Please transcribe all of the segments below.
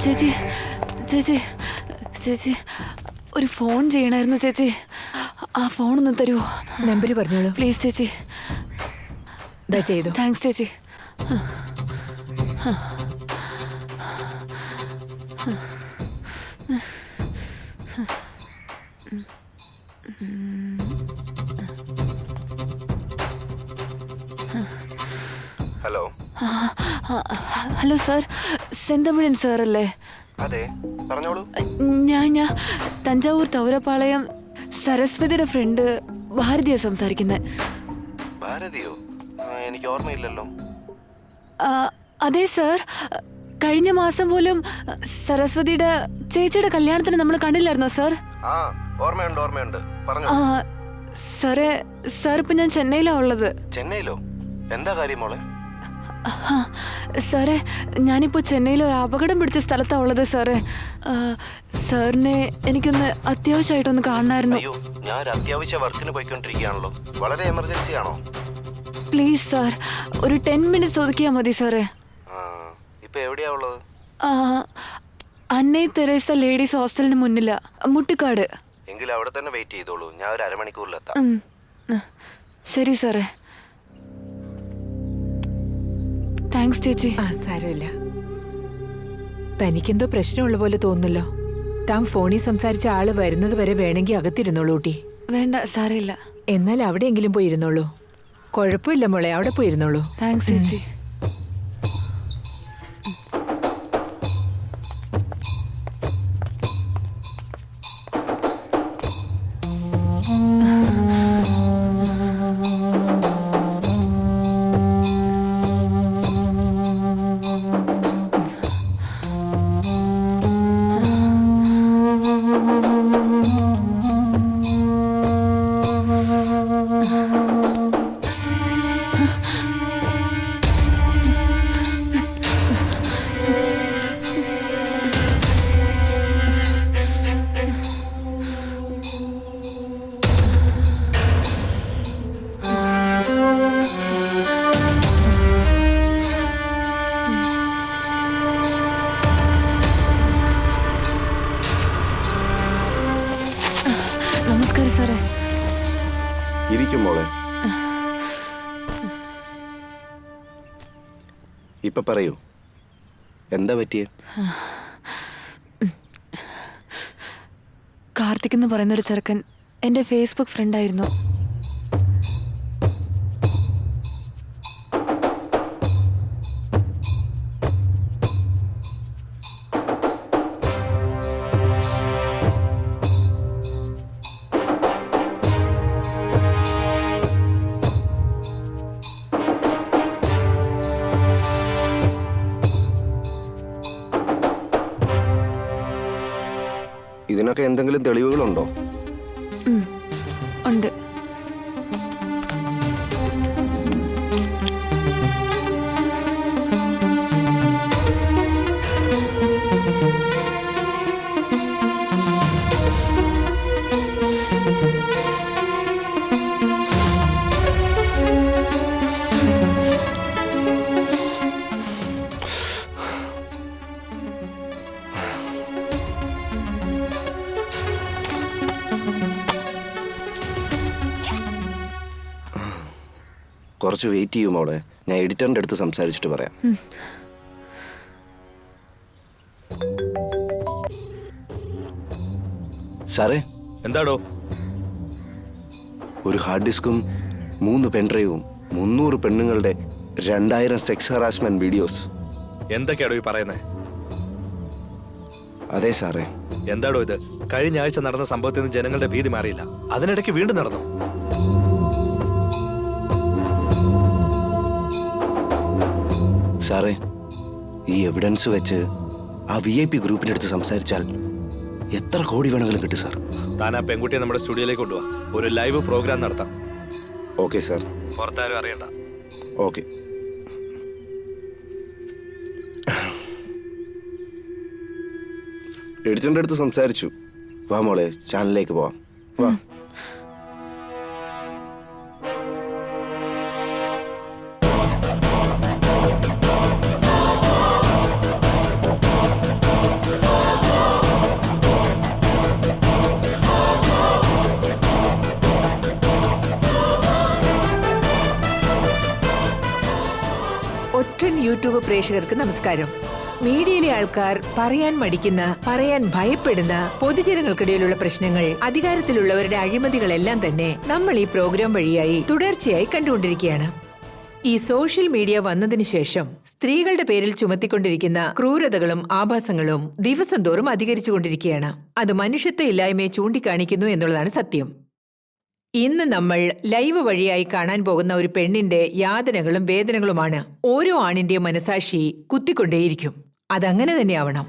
ചേച്ചി ചേച്ചി ചേച്ചി ഒരു ഫോൺ ചെയ്യണമായിരുന്നു ചേച്ചി. ആ ഫോണൊന്ന് തരുമോ? നമ്പർ പറഞ്ഞോളൂ പ്ലീസ് ചേച്ചി. ചെയ്തു. താങ്ക്സ് ചേച്ചി. ഹലോ ഹലോ സാർ, സെന്തമിഴൻ സാർ അല്ലേ? അതെ, പറഞ്ഞോളൂ. ഞാൻ തഞ്ചാവൂർ തൗരപ്പാളയം സരസ്വതിയുടെ ഫ്രണ്ട് ഭാരതിയാണ് സംസാരിക്കുന്നത്. ഭാരതിയോ? എനിക്ക് ഓർമ്മയില്ലല്ലോ. അതെ സാർ, കഴിഞ്ഞ മാസം പോലും സരസ്വതിയുടെ ചേച്ചിയുടെ കല്യാണത്തിന് നമ്മൾ കണ്ടില്ലായിരുന്നോ സാർ? ആ, ഓർമ്മയുണ്ട് ഓർമ്മയുണ്ട്, പറഞ്ഞോ. സാറേ, സാർ ഇപ്പൊ ഞാൻ ചെന്നൈയിലാണ് ഉള്ളത്. ചെന്നൈയിലോ? എന്താ കാര്യം മോളെ? സാറേ, ഞാനിപ്പോൾ ചെന്നൈയിൽ ഒരു അപകടം പിടിച്ച സ്ഥലത്താണ് ഉള്ളത് സാറേ. സാറിനെ എനിക്കൊന്ന് അത്യാവശ്യമായിട്ടൊന്ന് കാണണമായിരുന്നു. അയ്യോ, ഞാൻ ഒരു അത്യാവശ്യ വർക്കിന് പോയിക്കൊണ്ടിരിക്കുകയാണല്ലോ. വളരെ എമർജൻസി ആണോ? പ്ലീസ് സാർ, ഒരു 10 മിനിറ്റ്സ് ഒതുക്കിയാൽ മതി സാറേ. ഇപ്പൊ എവിടെയാ ഉള്ളത്? അന്നൈ തെരേസ ലേഡീസ് ഹോസ്റ്റലിന് മുന്നില, മുട്ടിക്കാട്. എങ്കിൽ അവിടെ തന്നെ വെയിറ്റ് ചെയ്തോളൂ, ഞാൻ ഒരു അരമണിക്കൂറിലെത്താം. ശരി സാറേ. താങ്ക്സ് ചേച്ചി. സാരമില്ല. തനിക്കെന്തോ പ്രശ്നമുള്ള പോലെ തോന്നുന്നല്ലോ. താൻ ഫോണിൽ സംസാരിച്ച ആള് വരുന്നത് വരെ വേണമെങ്കിൽ അകത്തിരുന്നോളൂ ഊട്ടി. വേണ്ട, സാരമില്ല. എന്നാൽ അവിടെയെങ്കിലും പോയിരുന്നോളൂ. കുഴപ്പമില്ല മോളെ, അവിടെ പോയിരുന്നോളൂ. താങ്ക്സ് ചേച്ചി. നമസ്കാരം സാറേ. ഇരിക്കും മോളെ. ഇപ്പൊ പറയൂ, എന്താ പറ്റിയേ? കാർത്തിക് എന്ന് പറയുന്നൊരു ചെറുക്കൻ എൻ്റെ ഫേസ്ബുക്ക് ഫ്രണ്ടായിരുന്നു. ഇതിനൊക്കെ എന്തെങ്കിലും തെളിവുകളുണ്ടോ? ഉണ്ട്. കുറച്ച് വെയിറ്റ് ചെയ്യും മോളെ. ഞാൻ എഡിറ്ററിൻ്റെ അടുത്ത് സംസാരിച്ചിട്ട് പറയാം. സാറേ, എന്താടോ? ഒരു ഹാർഡ് ഡിസ്കും 3 പെൻഡ്രൈവും 300 പെണ്ണുങ്ങളുടെ 2000 സെക്സ് ഹറാസ്മെന്റ് വീഡിയോസ്. എന്തൊക്കെയാടോ ഈ പറയുന്നേ? അതെ സാറേ. എന്താടോ ഇത്? കഴിഞ്ഞ ആഴ്ച നടന്ന സംഭവത്തിൽ നിന്ന് ജനങ്ങളുടെ ഭീതി മാറിയില്ല, അതിനിടയ്ക്ക് വീണ്ടും നടന്നു. സാറേ, ഈ എവിഡൻസ് വെച്ച് ആ VIP ഗ്രൂപ്പിൻ്റെ അടുത്ത് സംസാരിച്ചാൽ എത്ര കോടി വേണമെങ്കിലും കിട്ടും സാർ. താൻ ആ പെൺകുട്ടിയെ നമ്മുടെ സ്റ്റുഡിയോയിലേക്ക് കൊണ്ടുപോവാ, ഒരു ലൈവ് പ്രോഗ്രാം നടത്താം. Okay sir. പുറത്താരും അറിയണ്ട. ഓക്കെ. എഡിറ്ററിൻ്റെ അടുത്ത് സംസാരിച്ചു. വാ മോളെ, ചാനലിലേക്ക് പോവാം. വാ. ഒറ്റൻ യൂട്യൂബ് പ്രേക്ഷകർക്ക് നമസ്കാരം. മീഡിയയിലെ ആൾക്കാർ പറയാൻ മടിക്കുന്ന, പറയാൻ ഭയപ്പെടുന്ന പൊതുജനങ്ങൾക്കിടയിലുള്ള പ്രശ്നങ്ങൾ, അധികാരത്തിലുള്ളവരുടെ അഴിമതികളെല്ലാം തന്നെ നമ്മൾ ഈ പ്രോഗ്രാം വഴിയായി തുടർച്ചയായി കണ്ടുകൊണ്ടിരിക്കുകയാണ്. ഈ സോഷ്യൽ മീഡിയ വന്നതിന് ശേഷം സ്ത്രീകളുടെ പേരിൽ ചുമത്തിക്കൊണ്ടിരിക്കുന്ന ക്രൂരതകളും ആഭാസങ്ങളും ദിവസം തോറും അധികരിച്ചുകൊണ്ടിരിക്കുകയാണ്. അത് മനുഷ്യത്വ ഇല്ലായ്മയെ ചൂണ്ടിക്കാണിക്കുന്നു എന്നുള്ളതാണ് സത്യം. ഇന്ന് നമ്മൾ ലൈവ് വഴിയായി കാണാൻ പോകുന്ന ഒരു പെണ്ണിന്റെ യാതനകളും വേദനകളുമാണ് ഓരോ ആണിന്റെയും മനസാക്ഷി കുത്തിക്കൊണ്ടേയിരിക്കും. അതങ്ങനെ തന്നെ ആവണം.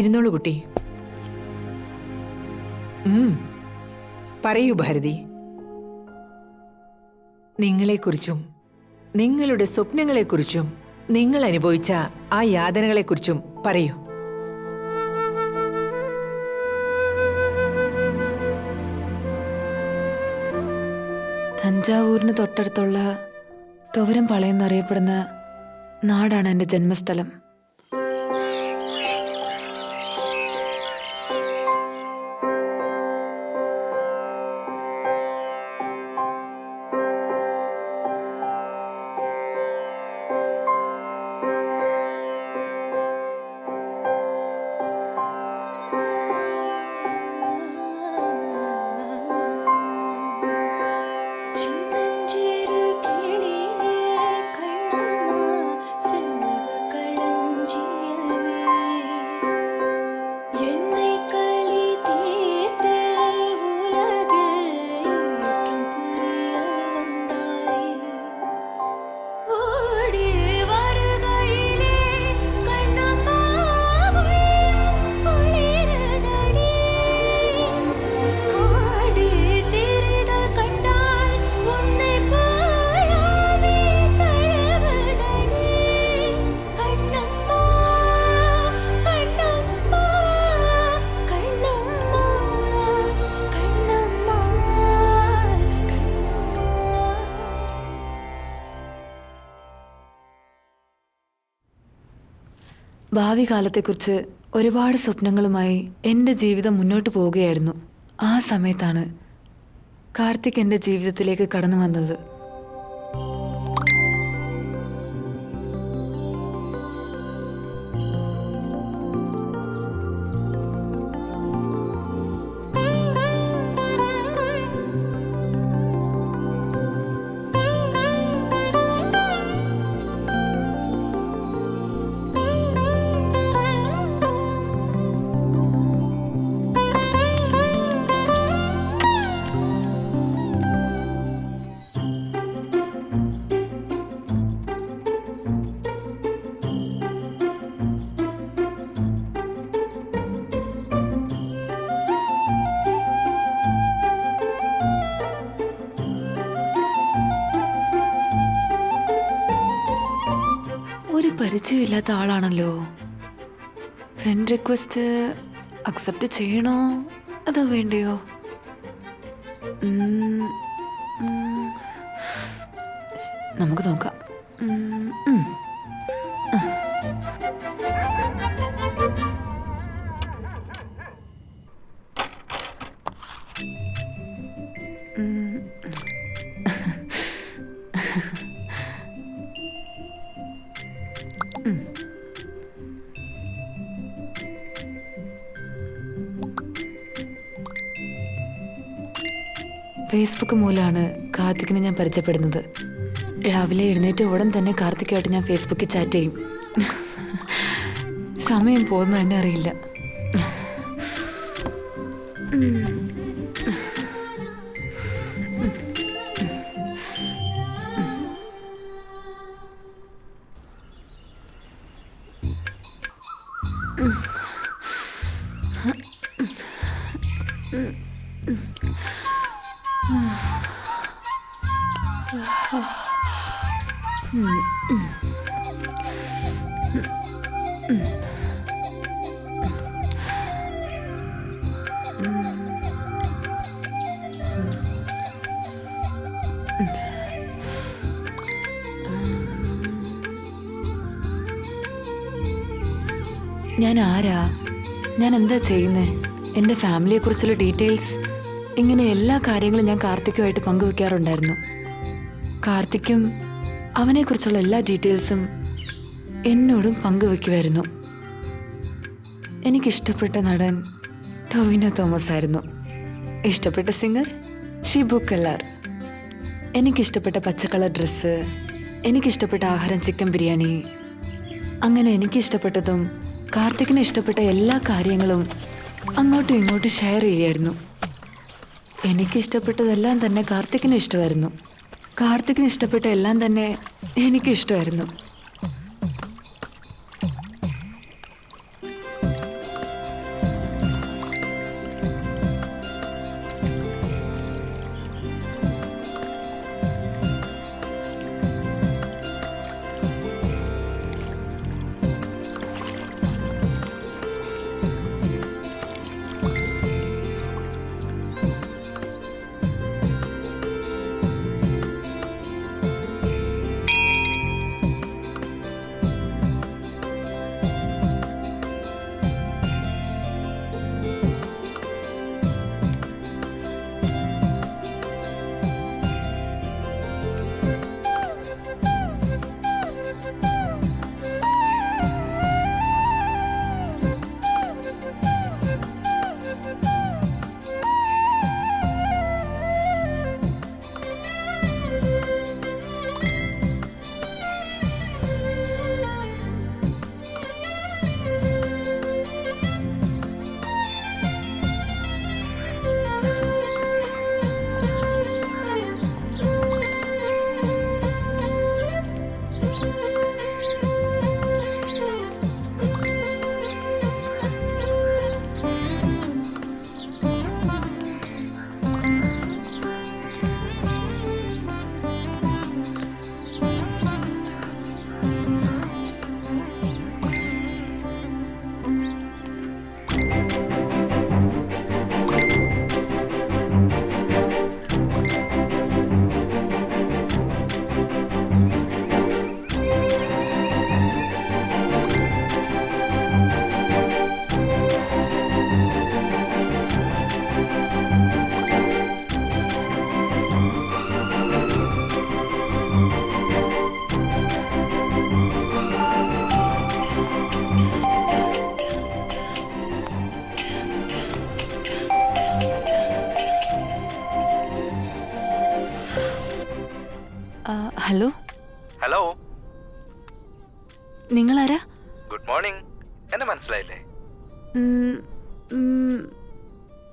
ഇരുന്നോളൂ കുട്ടി. പറയൂ ഭാരതി. നിങ്ങളെക്കുറിച്ചും നിങ്ങളുടെ സ്വപ്നങ്ങളെക്കുറിച്ചും നിങ്ങൾ അനുഭവിച്ച ആ യാതനകളെക്കുറിച്ചും പറയൂ. തഞ്ചാവൂരിന് തൊട്ടടുത്തുള്ള തുവരം പാളയം എന്നറിയപ്പെടുന്ന നാടാണ് എൻ്റെ ജന്മസ്ഥലം. ഭാവി കാലത്തെക്കുറിച്ച് ഒരുപാട് സ്വപ്നങ്ങളുമായി എൻ്റെ ജീവിതം മുന്നോട്ട് പോവുകയായിരുന്നു. ആ സമയത്താണ് കാർത്തിക് എൻ്റെ ജീവിതത്തിലേക്ക് കടന്നു വന്നത്. പരിചയമില്ലാത്ത ആളാണല്ലോ. ഫ്രണ്ട് റിക്വസ്റ്റ് അക്സെപ്റ്റ് ചെയ്യണോ അതോ വേണ്ടയോ? നമുക്ക് നോക്കാം. ഫേസ്ബുക്ക് മൂലമാണ് കാർത്തിക്കിനെ ഞാൻ പരിചയപ്പെടുന്നത്. രാവിലെ എഴുന്നേറ്റ് ഉടൻ തന്നെ കാർത്തിക്കുമായിട്ട് ഞാൻ ഫേസ്ബുക്കിൽ ചാറ്റ് ചെയ്യും. സമയം പോകുന്നു തന്നെ അറിയില്ല. ഞാൻ ആരാ, ഞാൻ എന്താ ചെയ്യുന്നേ, എൻ്റെ ഫാമിലിയെക്കുറിച്ചുള്ള ഡീറ്റെയിൽസ്, ഇങ്ങനെ എല്ലാ കാര്യങ്ങളും ഞാൻ കാർത്തിക്കുമായിട്ട് പങ്കുവെക്കാറുണ്ടായിരുന്നു. കാർത്തിക്കും അവനെക്കുറിച്ചുള്ള എല്ലാ ഡീറ്റെയിൽസും എന്നോടും പങ്കുവെക്കുമായിരുന്നു. എനിക്കിഷ്ടപ്പെട്ട നടൻ ടൊവിനോ തോമസ് ആയിരുന്നു. ഇഷ്ടപ്പെട്ട സിംഗർ ഷിബു കല്ലാർ. എനിക്കിഷ്ടപ്പെട്ട പച്ചക്കളർ ഡ്രസ്സ്, എനിക്കിഷ്ടപ്പെട്ട ആഹാരം ചിക്കൻ ബിരിയാണി. അങ്ങനെ എനിക്കിഷ്ടപ്പെട്ടതും കാർത്തിക്കിന് ഇഷ്ടപ്പെട്ട എല്ലാ കാര്യങ്ങളും അങ്ങോട്ടും ഇങ്ങോട്ടും ഷെയർ ചെയ്യായിരുന്നു. എനിക്കിഷ്ടപ്പെട്ടതെല്ലാം തന്നെ കാർത്തിക്കിന് ഇഷ്ടമായിരുന്നു. കാർത്തിക്കിന് ഇഷ്ടപ്പെട്ട എല്ലാം തന്നെ എനിക്കിഷ്ടമായിരുന്നു. ഹലോ. ഹലോ, നിങ്ങളാരാ? Good morning. എന്നെ മനസ്സിലായില്ലേ? ഉം, ഉം,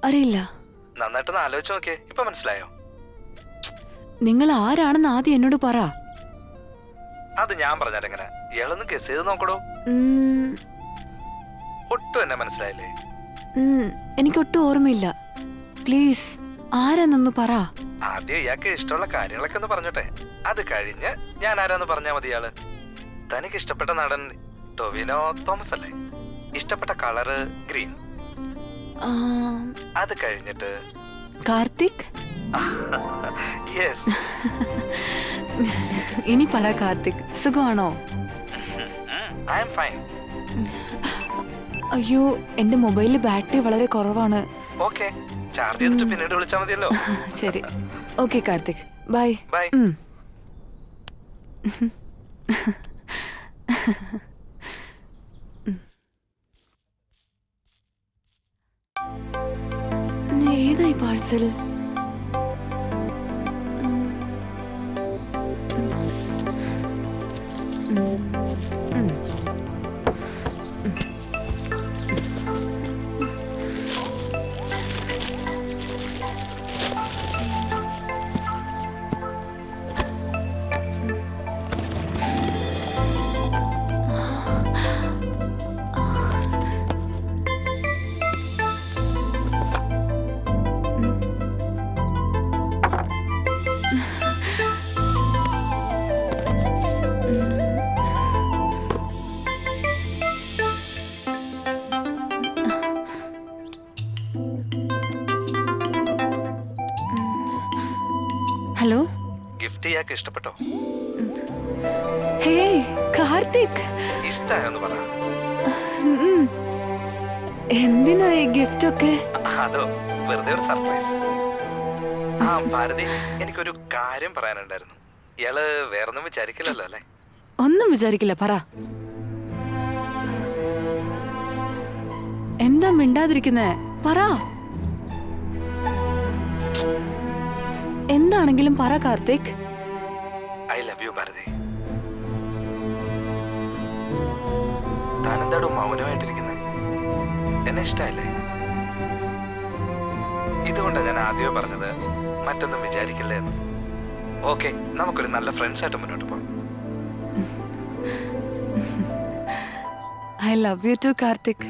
അറിയില്ല. നന്നായിട്ടൊന്ന് ആലോചിച്ച് നോക്കിയേ, ഇപ്പൊ മനസ്സിലായോ? നിങ്ങൾ ആരാണെന്ന് ആദ്യം എന്നോട് പറ. അത് ഞാൻ പറഞ്ഞാലെങ്ങനെ? ഇയാളൊന്ന് ഗസ് ചെയ്ത് നോക്കടോ. ഉം, ഒട്ടും എന്നെ മനസ്സിലായില്ലേ? എനിക്കൊട്ടും ഓർമ്മയില്ല. പ്ലീസ് ആരാന്നൊന്ന് പറ. ആദ്യം ഇയാൾക്ക് ഇഷ്ടമുള്ള കാര്യങ്ങളൊക്കെ ഒന്ന് പറഞ്ഞോട്ടെ, അത് കഴിഞ്ഞ് ഞാൻ ആരാന്ന് പറഞ്ഞാ മതി. ഇയാള് തനിക്ക് ഇഷ്ടപ്പെട്ട നടൻ ടൊവിനോ തോമസ് അല്ലേ? ഇഷ്ടപ്പെട്ട കളറ് ഗ്രീൻ. അത് കഴിഞ്ഞിട്ട് കാർത്തിക്. യെസ്. ഇനി പറ കാർത്തിക്, സുഖമാണോ? I am fine. അയ്യോ, എന്റെ മൊബൈലിൽ ബാറ്ററി വളരെ കുറവാണ്. ഓക്കെ, ചാർജ് ചെയ്തിട്ട് പിന്നീട് വിളിച്ചാൽ മതിയല്ലോ. ശരി, ഓക്കെ കാർത്തിക്, ബൈ. ബൈ. ഏതായി പാഴ്സൽ? ഹലോ. ഗിഫ്റ്റ് ഇയാൾക്ക് ഇഷ്ടപ്പെട്ടോ? ഹേ കാർത്തിക്, ഇഷ്ടായെന്ന് പറ. എന്തിനാ ഈ ഗിഫ്റ്റ് ഒക്കെ? അതോ വെറുതെ ഒരു സർപ്രൈസ്. ആ ഭാരതി, എനിക്കൊരു കാര്യം പറയാനുണ്ടായിരുന്നു. ഇയാള് വേറൊന്നും വിചാരിക്കില്ലല്ലോ അല്ലേ? ഒന്നും വിചാരിക്കില്ല, പറ. എന്താ മിണ്ടാതിരിക്കുന്നേ? പറ. എന്താണെങ്കിലും പറ Karthik. I love you Bharathi. താനെന്താടോ മൗനമായിട്ടിരിക്കുന്നത്? എന്നെ ഇഷ്ടമല്ലേ? ഇതുകൊണ്ടാണ് ഞാൻ ആദ്യമേ പറഞ്ഞത് മറ്റൊന്നും വിചാരിക്കില്ലേ എന്ന്. ഓക്കെ, നമുക്കൊരു നല്ല ഫ്രണ്ട്സ് ആയിട്ട് മുന്നോട്ട് പോകാം. I love you too Karthik.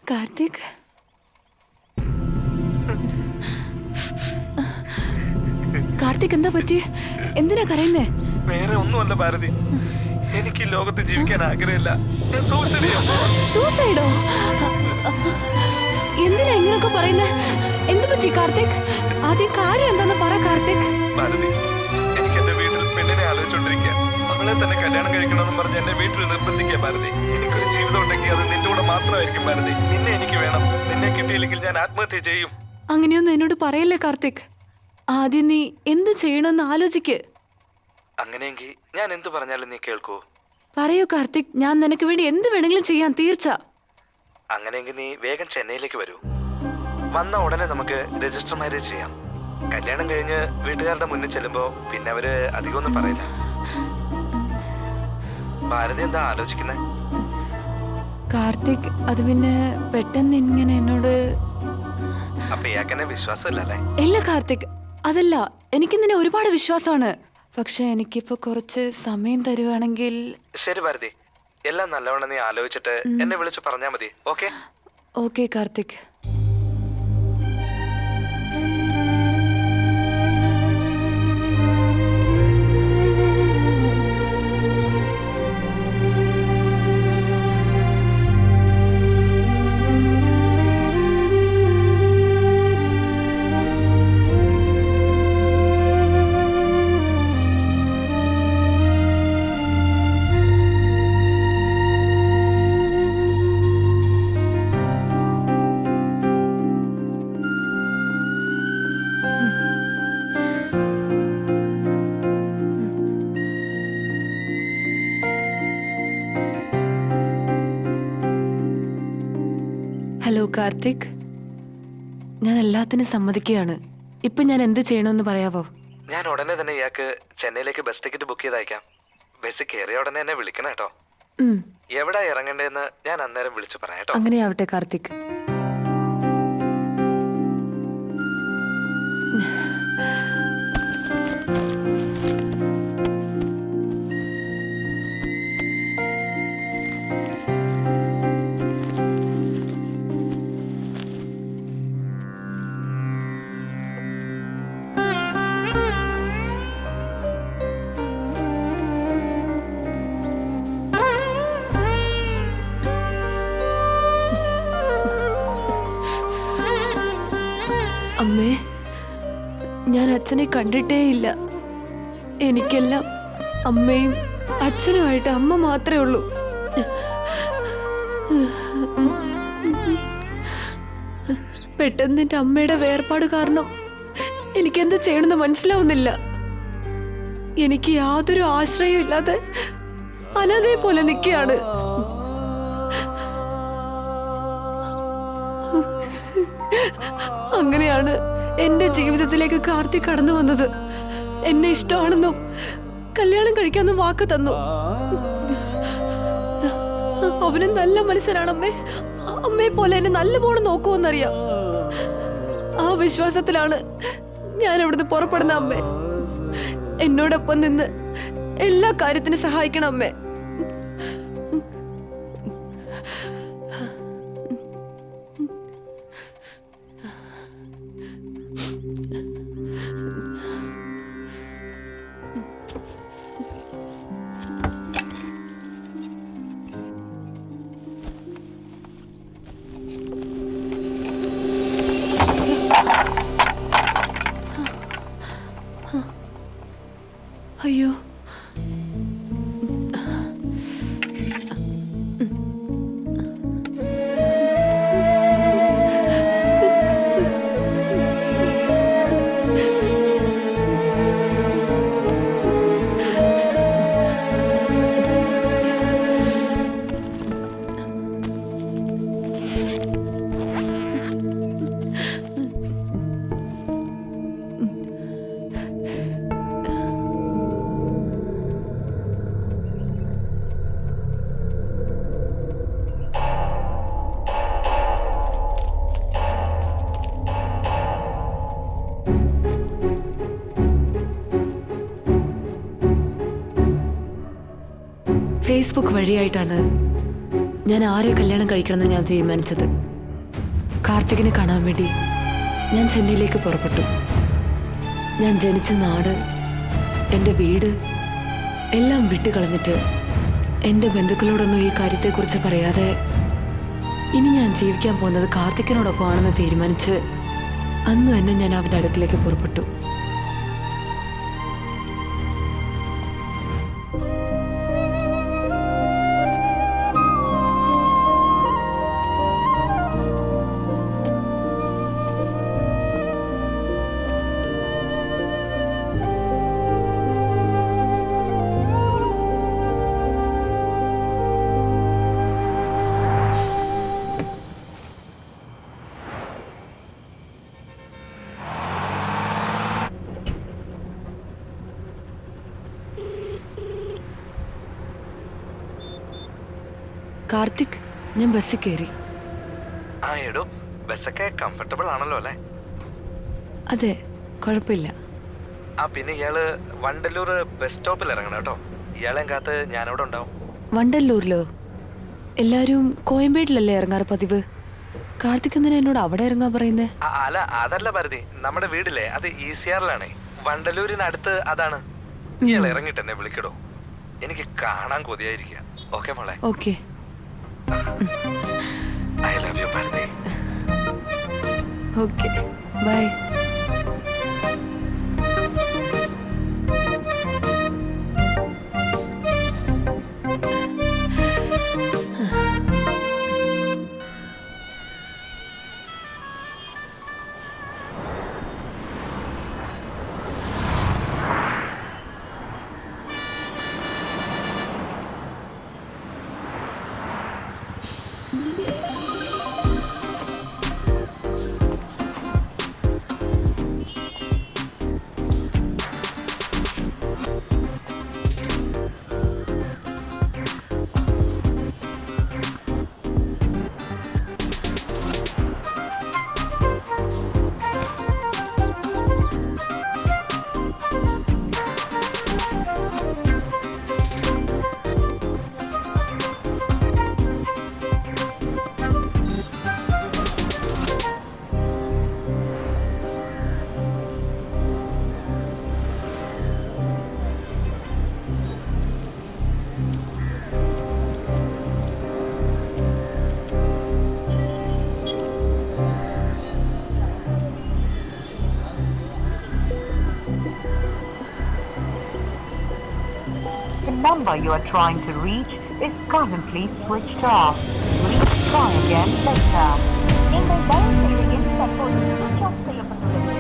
Karthik, Karthik എന്താ പറ്റി? എന്തിനാ കരയുന്നേ? വേറെ ഒന്നുമല്ല ഭാരതി, എനിക്ക് ഈ ലോകത്ത് ജീവിക്കാൻ ആഗ്രഹമില്ല. സൂസൈഡോ? എന്തിനാ ഇങ്ങനൊക്കെ പറയുന്നേ? എന്ത് പറ്റി കാർത്തിക്? ആദ്യം കാര്യം എന്താന്ന് പറ കാർത്തിക്. ഭാരതി, എനിക്ക് എന്റെ വീട്ടിൽ പെണ്ണിനെ ആലോചിച്ചോണ്ടിരിക്കുക. അവളെ തന്നെ കല്യാണം കഴിക്കണമെന്ന് പറഞ്ഞ് എന്നെ വീട്ടിൽ നിർബന്ധിക്കുക ഭാരതി. എനിക്കൊരു ജീവിതം ഉണ്ടെങ്കിൽ അത് നിന്റെ കൂടെ മാത്രമായിരിക്കും ഭാരതി. നിന്നെ എനിക്ക് വേണം. നിന്നെ കിട്ടിയില്ലെങ്കിൽ ഞാൻ ആത്മഹത്യ ചെയ്യും. അങ്ങനെയൊന്നും എന്നോട് പറയല്ലേ കാർത്തിക്. ആദ്യം നീ എന്ത് ചെയ്യണമെന്ന് ആലോചിക്ക്. അങ്ങനെയെങ്കിൽ ഞാൻ എന്ത് പറഞ്ഞാലും നീ കേൾക്കൂ? പറയൂ കാർത്തിക്, ഞാൻ നിനക്ക് വേണ്ടി എന്ത് വേണമെങ്കിലും ചെയ്യാൻ തീർച്ച. അങ്ങനെയെങ്കിൽ നീ വേഗം ചെന്നൈയിലേക്ക് വരൂ. വന്ന ഉടനെ നമുക്ക് രജിസ്റ്റർ മാരേജ് ചെയ്യാം. കല്യാണം കഴിഞ്ഞ് വീട്ടുകാരുടെ മുന്നിൽ ചെല്ലുമ്പോ പിന്നെ അവര് അധികമൊന്നും പറയില്ല. ഭാരതി എന്താ ആലോചിക്കുന്നേ? കാർത്തിക്, അത് പിന്നെ പെട്ടെന്ന് ഇങ്ങനെ എന്നോട് അപ്പൊ ഇയാക്കെന്നെ വിശ്വാസമില്ലല്ലേ? ഇല്ല കാർത്തിക്, അതല്ല, എനിക്ക് നിന്നെ ഒരുപാട് വിശ്വാസമാണ്. പക്ഷെ എനിക്കിപ്പോ കുറച്ച് സമയം തരുവാണെങ്കിൽ. ശരി ഭാരതി, എല്ലാം നല്ലവണ്ണം നീ ആലോചിച്ചിട്ട് എന്നെ വിളിച്ച് പറഞ്ഞാ മതി. Okay? Okay Karthik. Hello Karthik, ഞാൻ എല്ലാത്തിനും സമ്മതിക്കുകയാണ്. ഇപ്പൊ ഞാൻ എന്ത് ചെയ്യണമെന്ന് പറയാവോ? ഞാൻ ഉടനെ തന്നെ ഇയാൾക്ക് ചെന്നൈയിലേക്ക് ബസ് ടിക്കറ്റ് ബുക്ക് ചെയ്തയക്കാം. ബസ് കയറിയ ഉടനെ എന്നെ വിളിക്കണം കേട്ടോ. എവിടെ ഇറങ്ങണ്ടേന്ന് ഞാൻ അന്നേരം വിളിച്ചു പറയാം കേട്ടോ. അങ്ങനെയാവട്ടെ കാർത്തിക്. അമ്മേ, ഞാൻ അച്ഛനെ കണ്ടിട്ടേയില്ല. എനിക്കെല്ലാം അമ്മയും അച്ഛനുമായിട്ട് അമ്മ മാത്രമേ ഉള്ളൂ. പെട്ടെന്ന് എൻ്റെ അമ്മയുടെ വേർപാട് കാരണം എനിക്കെന്ത് ചെയ്യണമെന്ന് മനസ്സിലാവുന്നില്ല. എനിക്ക് യാതൊരു ആശ്രയവും ഇല്ലാതെ അനാഥയെ പോലെ നിൽക്കുകയാണ്. അങ്ങനെയാണ് എന്റെ ജീവിതത്തിലേക്ക് കാർത്തിക് കടന്നു വന്നത്. എന്നെ ഇഷ്ടമാണെന്നും കല്യാണം കഴിക്കാമെന്നും വാക്ക് തന്നു. അവനും നല്ല മനുഷ്യനാണമ്മേ. അമ്മയെ പോലെ എന്നെ നല്ലപോലെ നോക്കുമെന്നറിയാം. ആ വിശ്വാസത്തിലാണ് ഞാൻ ഇവിടുന്ന് പുറപ്പെടുന്ന. അമ്മേ, എന്നോടൊപ്പം നിന്ന് എല്ലാ കാര്യത്തിനും സഹായിക്കണം അമ്മേ. അയ്യോ, ഫേസ്ബുക്ക് വഴിയായിട്ടാണ് ഞാൻ ആരെ കല്യാണം കഴിക്കണമെന്ന് ഞാൻ തീരുമാനിച്ചത്. കാർത്തികിനെ കാണാൻ വേണ്ടി ഞാൻ ചെന്നൈയിലേക്ക് പുറപ്പെട്ടു. ഞാൻ ജനിച്ച നാട്, എൻ്റെ വീട് എല്ലാം വിട്ടുകളഞ്ഞിട്ട് എൻ്റെ ബന്ധുക്കളോടൊന്നും ഈ കാര്യത്തെക്കുറിച്ച് പറയാതെ ഇനി ഞാൻ ജീവിക്കാൻ പോകുന്നത് കാർത്തികിനോടൊപ്പമാണെന്ന് തീരുമാനിച്ച് അന്ന് തന്നെ ഞാൻ അവൻ്റെ അടുക്കിലേക്ക് പുറപ്പെട്ടു. കാർത്തിക്, ഞാൻ ബസ്സിൽ കയറി. ആ എടോ, ബസ്സൊക്കെ കംഫർട്ടബിൾ ആണല്ലോ അല്ലേ? അതെ, കുഴപ്പമില്ല. പിന്നെ ഇയാള് വണ്ടല്ലൂർ ബസ് സ്റ്റോപ്പിൽ ഇറങ്ങണം കേട്ടോ. ഇയാളെയും കാത്ത് ഞാനവിടെ ഉണ്ടാവും. വണ്ടല്ലൂരിലോ? എല്ലാരും കോയമ്പേട്ടിലല്ലേ ഇറങ്ങാറ് പതിവ്. കാർത്തിക് എന്തിനാ എന്നോട് അവിടെ ഇറങ്ങാൻ പറയുന്നേ? അല്ല, അതല്ല ഭാരതി, നമ്മുടെ വീടില്ലേ അത് ECRലാണേ. വണ്ടല്ലൂരിനടുത്ത് അതാണ്. ഇയാൾ ഇറങ്ങിട്ട് എന്നെ വിളിക്കടോ, എനിക്ക് കാണാൻ കൊതിയായിരിക്കുക. ഓക്കെ മോളെ? Okay. I love you Bharathi. Okay, bye. The number you are trying to reach is currently switched off. Please try again later. நீங்கள் டயல் செய்த எண் தற்போது switch off செய்யப்பட்டுள்ளது.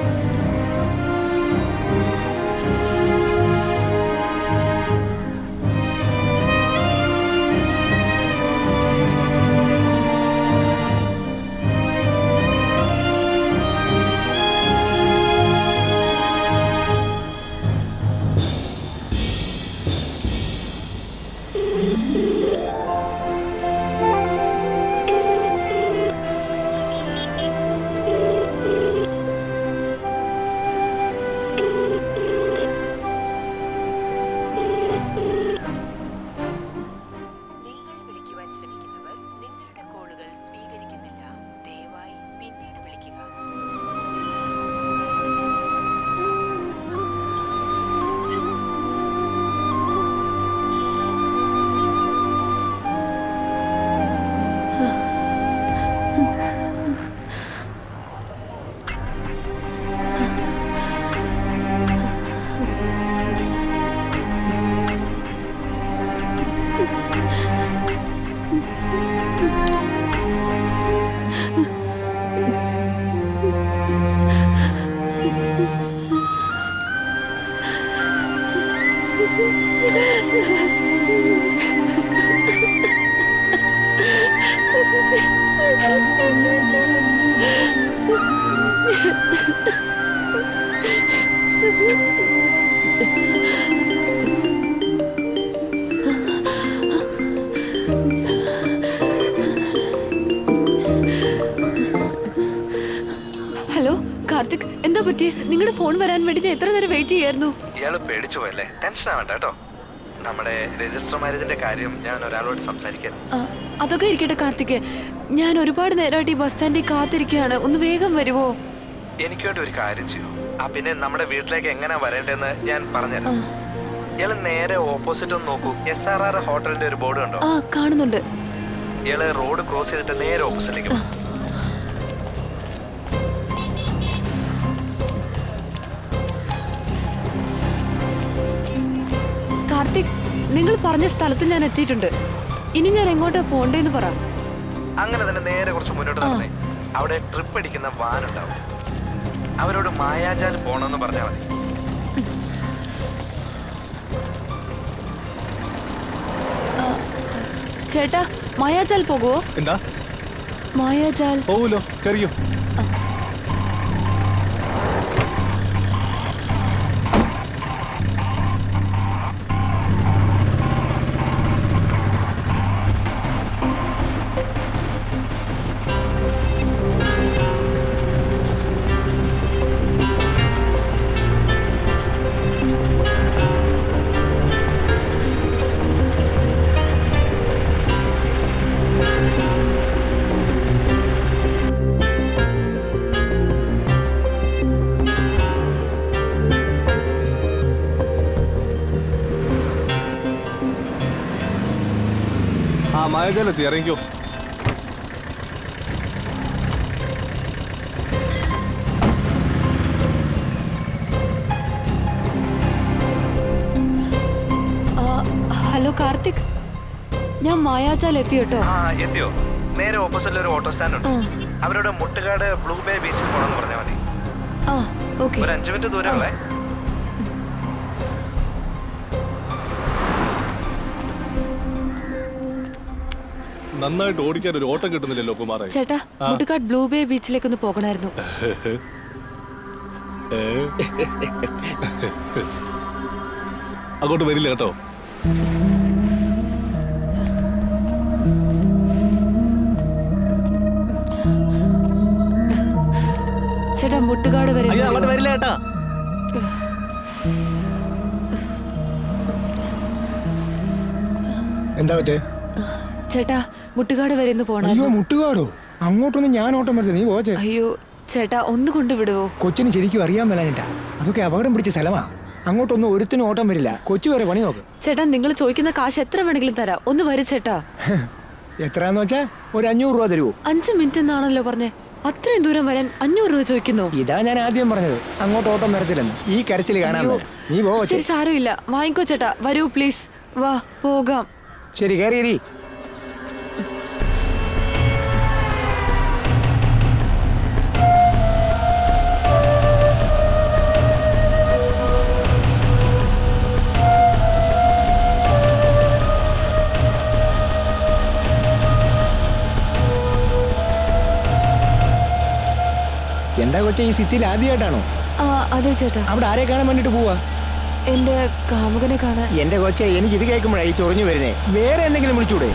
ഹലോ കാർത്തിക്, എന്താ പറ്റിയ? നിങ്ങളുടെ ഫോൺ വരാൻ വേണ്ടി ഞാൻ എത്ര നേരം വെയിറ്റ് ചെയ്യായിരുന്നു. ഇയാള് പേടിച്ചു പോയല്ലേ? ടെൻഷൻ ആവണ്ട കേട്ടോ. നമ്മുടെ രജിസ്റ്റർ മാരേജിന്റെ കാര്യം ഞാൻ ഒരാളോട് സംസാരിക്കാൻ. അതൊക്കെ ഇരിക്കട്ടെ കാർത്തിക്, ഞാൻ ഒരുപാട് നേരമായിട്ട് ഈ ബസ് സ്റ്റാൻഡിൽ കാത്തിരിക്കുകയാണ്. ഒന്ന് വേഗം വരുവോ? എനിക്കായിട്ട് ഒരു കാര്യം ചെയ്യൂ. പിന്നെ നമ്മുടെ വീട്ടിലേക്ക് എങ്ങനെ വരേണ്ടതെന്ന് ഞാൻ പറഞ്ഞുതരാം. ഇയാള് നേരെ ഓപ്പോസിറ്റ് ഒന്ന് നോക്കൂ. SRR ഹോട്ടലിന്റെ ഒരു ബോർഡ് കണ്ടോ? കാണുന്നുണ്ട്. ഇയാള് റോഡ് ക്രോസ് ചെയ്തിട്ട് നേരെ ഓപ്പോസിറ്റിലേക്ക് പോകും. കാർത്തിക്, നിങ്ങൾ പറഞ്ഞ സ്ഥലത്ത് ഞാൻ എത്തിയിട്ടുണ്ട്. ഇനി ഞാൻ എങ്ങോട്ടാ പോണ്ടേന്ന് പറ. അങ്ങനെ തന്നെ നേരെ കുറച്ച് മുന്നോട്ട് നടന്നേ. അവിടെ ട്രിപ്പ് അടിക്കുന്ന വാനുണ്ടാവും. അവരോട് മായാജാൽ പോണെന്ന് പറഞ്ഞാൽ മതി. ചേട്ടാ, മായാജാൽ പോകുവോ? എന്താ? മായാജാൽ പോവൂലോ, കറിയോ? ആ മായാജാലെത്തി, ഇറങ്ങിക്കോ. ഹലോ കാർത്തിക്, ഞാൻ മായാജാൽ എത്തി കേട്ടോ. ആ എത്തിയോ? നേരെ ഓപ്പോസിറ്റിൽ ഒരു ഓട്ടോ സ്റ്റാൻഡ് ഉണ്ട്. അവരോട് മുട്ടുകാട് ബ്ലൂ ബേ ബീച്ചിൽ പോകണമെന്ന് പറഞ്ഞാൽ മതി. ആ ഓക്കെ. ഒരു 5 മിനിറ്റ് ദൂരമുള്ളേ. നന്നായിട്ട് ഓടിക്കാൻ ഒരു ഓട്ടം കിട്ടുന്നില്ലല്ലോ കുമാറേ. ചേട്ടാ, മുട്ടുകാട് ബ്ലൂ ബേ ബീച്ചിലേക്കൊന്ന് പോകണമായിരുന്നു. അങ്ങോട്ട് വരില്ല കേട്ടോ. ചേട്ടാ, മുട്ടുകാട് വരെ അങ്ങോട്ട് വരില്ല കേട്ടോ. എന്താ പറ്റേ? ചേട്ടാ, മുട്ടുകാട് വരെ ഒന്ന് പോണം. അയ്യോ മുട്ടുകാടോ? അങ്ങോട്ടൊന്നും ഞാൻ ഓട്ടം വരുന്നത്, നീ പോച്ചേ. അയ്യോ ചേട്ടാ, ഒന്ന് കൊണ്ടുവിടുവോ? കൊച്ചിന് ശരിക്കും അറിയാൻ മേലാഞ്ഞിട്ടാ. അതൊക്കെ അപകടം പിടിച്ച സ്ഥലമാ. അങ്ങോട്ടൊന്നും ഒരുത്തിനും ഓട്ടം വരില്ല. കൊച്ചു വരെ പണി നോക്ക്. ചേട്ടാ, നിങ്ങൾ ചോദിക്കുന്ന കാശ് എത്ര വേണമെങ്കിലും തരാം. ഒന്ന് വരും ചേട്ടാ. എത്രയാന്ന് വെച്ചാ ഒരു 500 രൂപ തരുവോ? 5 മിനിറ്റ് എന്നാണല്ലോ പറഞ്ഞേ. അത്രയും ദൂരം വരാൻ 500 രൂപ ചോദിക്കുന്നു. ഇതാ ഞാൻ ആദ്യം പറഞ്ഞത്, അങ്ങോട്ട് ഓട്ടം വരത്തില്ലെന്ന്. ഈ കരച്ചിൽ കാണാൻ അയ്യോ, മേല. നീ പോച്ചേ. ശരി, സാരമില്ല. വാങ്ങിക്കോ ചേട്ടാ. വരൂ പ്ലീസ്. വാ പോകാം. ശരി, കയറി. എന്താ കൊച്ചെ, ഈ സിറ്റിയിൽ ആദ്യമായിട്ടാണോ? ആ അതെ ചേട്ടാ. അവിടെ ആരെ കാണാൻ വേണ്ടിട്ട് പോവാ? എന്റെ കാമുകനെ കാണാൻ. എന്റെ കൊച്ചെ, എനിക്ക് ഇത് കേൾക്കുമ്പോഴായി ചൊറിഞ്ഞു വരുന്നേ. വേറെ എന്തെങ്കിലും വിളിച്ചൂടെ?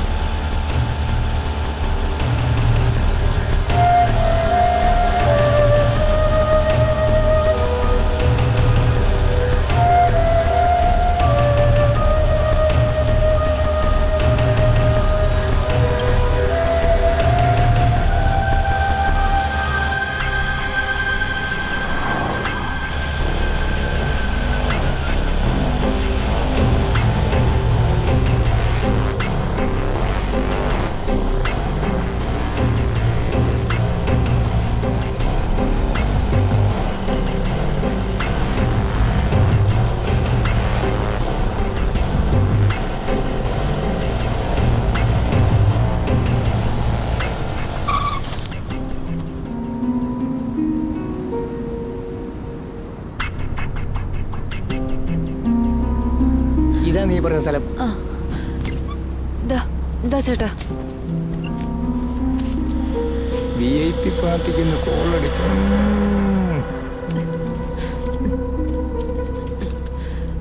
ഇതാ നീ പറഞ്ഞ സ്ഥലം. ദാ ചേട്ടാ. VIP പാർട്ടിക്ക് ഇന്ന് കോൾ അടിക്കും.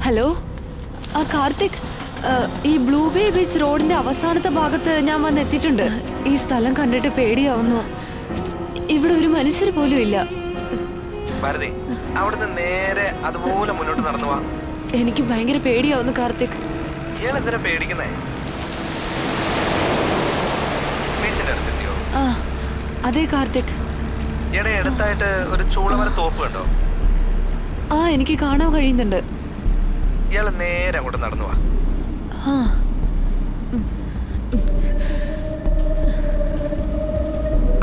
ഹലോ, ആ കാർത്തിക്, ഈ ബ്ലൂ ബേ ബീച്ച് റോഡിന്റെ അവസാനത്തെ ഭാഗത്ത് ഞാൻ വന്നെത്തിയിട്ടുണ്ട്. ഈ സ്ഥലം കണ്ടിട്ട് പേടിയാവുന്നു. ഇവിടെ ഒരു മനുഷ്യർ പോലും ഇല്ല. ഭാരതി, അവിടുന്ന് നേരെ അതുപോലെ മുന്നോട്ട് നടന്നു വാ. എനിക്ക് ഭയങ്കര പേടിയാവുന്നു കാർത്തിക്. ഇയാൾ എന്തിനാ പേടിക്കുന്നേ? ബീച്ചിന്റെ അടുത്തെത്തിയോ? ആ അതെ കാർത്തിക്. ഇവിടെ അടുത്തായിട്ട് ഒരു ചൂളമര തോപ്പ് കണ്ടോ? ആ എനിക്ക് കാണാൻ കഴിയുന്നുണ്ട്. ഇയാള് നേരെ അങ്ങോട്ട് നടന്നു വാ. ആ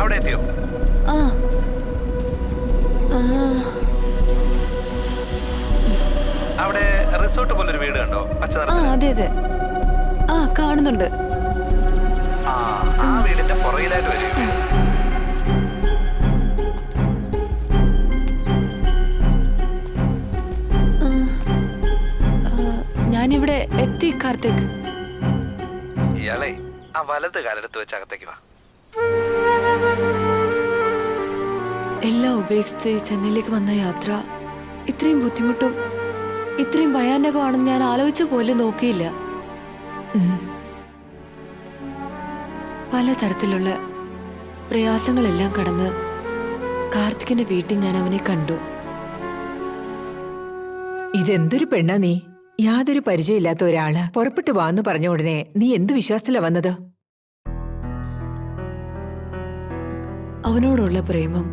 അവിടെ എത്തിയോ? ആ അവിടെ റിസോർട്ട് പോലൊരു വീട് കണ്ടോ? പച്ച ആ നിറത്തിൽ. അതെ അതെ. ആ കാണുന്നുണ്ട്. ആ വീടിന്റെ പുറകിലായിട്ട് വരും ഈ വീട്. ഞാനിവിടെ എത്തി കാർത്തിക്. ഇയാളെ ആ വലത് കാലെടുത്ത് വെച്ച് അകത്തേക്ക് വാ. എല്ലാം ഉപേക്ഷിച്ച് ഈ ചെന്നൈയിലേക്ക് വന്ന യാത്ര ഇത്രയും ബുദ്ധിമുട്ടും ഇത്രയും ഭയാനകമാണെന്ന് ഞാൻ ആലോചിച്ചു പോലും നോക്കിയില്ല. പലതരത്തിലുള്ള പ്രയാസങ്ങളെല്ലാം കടന്ന് കാർത്തികിന്റെ വീട്ടിൽ ഞാൻ അവനെ കണ്ടു. ഇതെന്തൊരു പെണ്ണാ നീ? യാതൊരു പരിചയമില്ലാത്ത ഒരാള് പുറപ്പെട്ടു വാന്ന് പറഞ്ഞ ഉടനെ നീ എന്ത് വിശ്വാസത്തിലാ വന്നത്? അവനോടുള്ള പ്രേമം,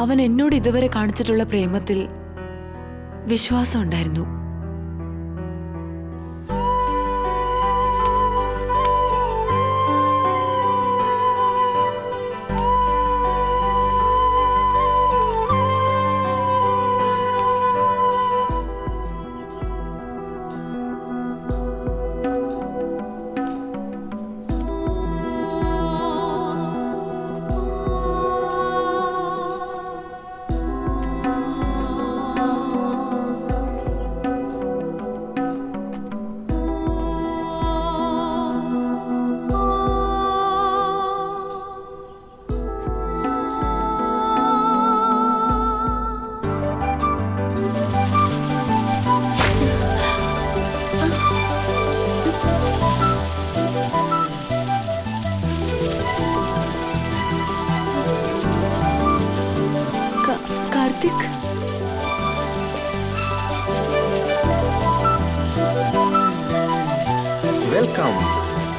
അവൻ എന്നോട് ഇതുവരെ കാണിച്ചിട്ടുള്ള പ്രേമത്തിൽ വിശ്വാസം ഉണ്ടായിരുന്നു.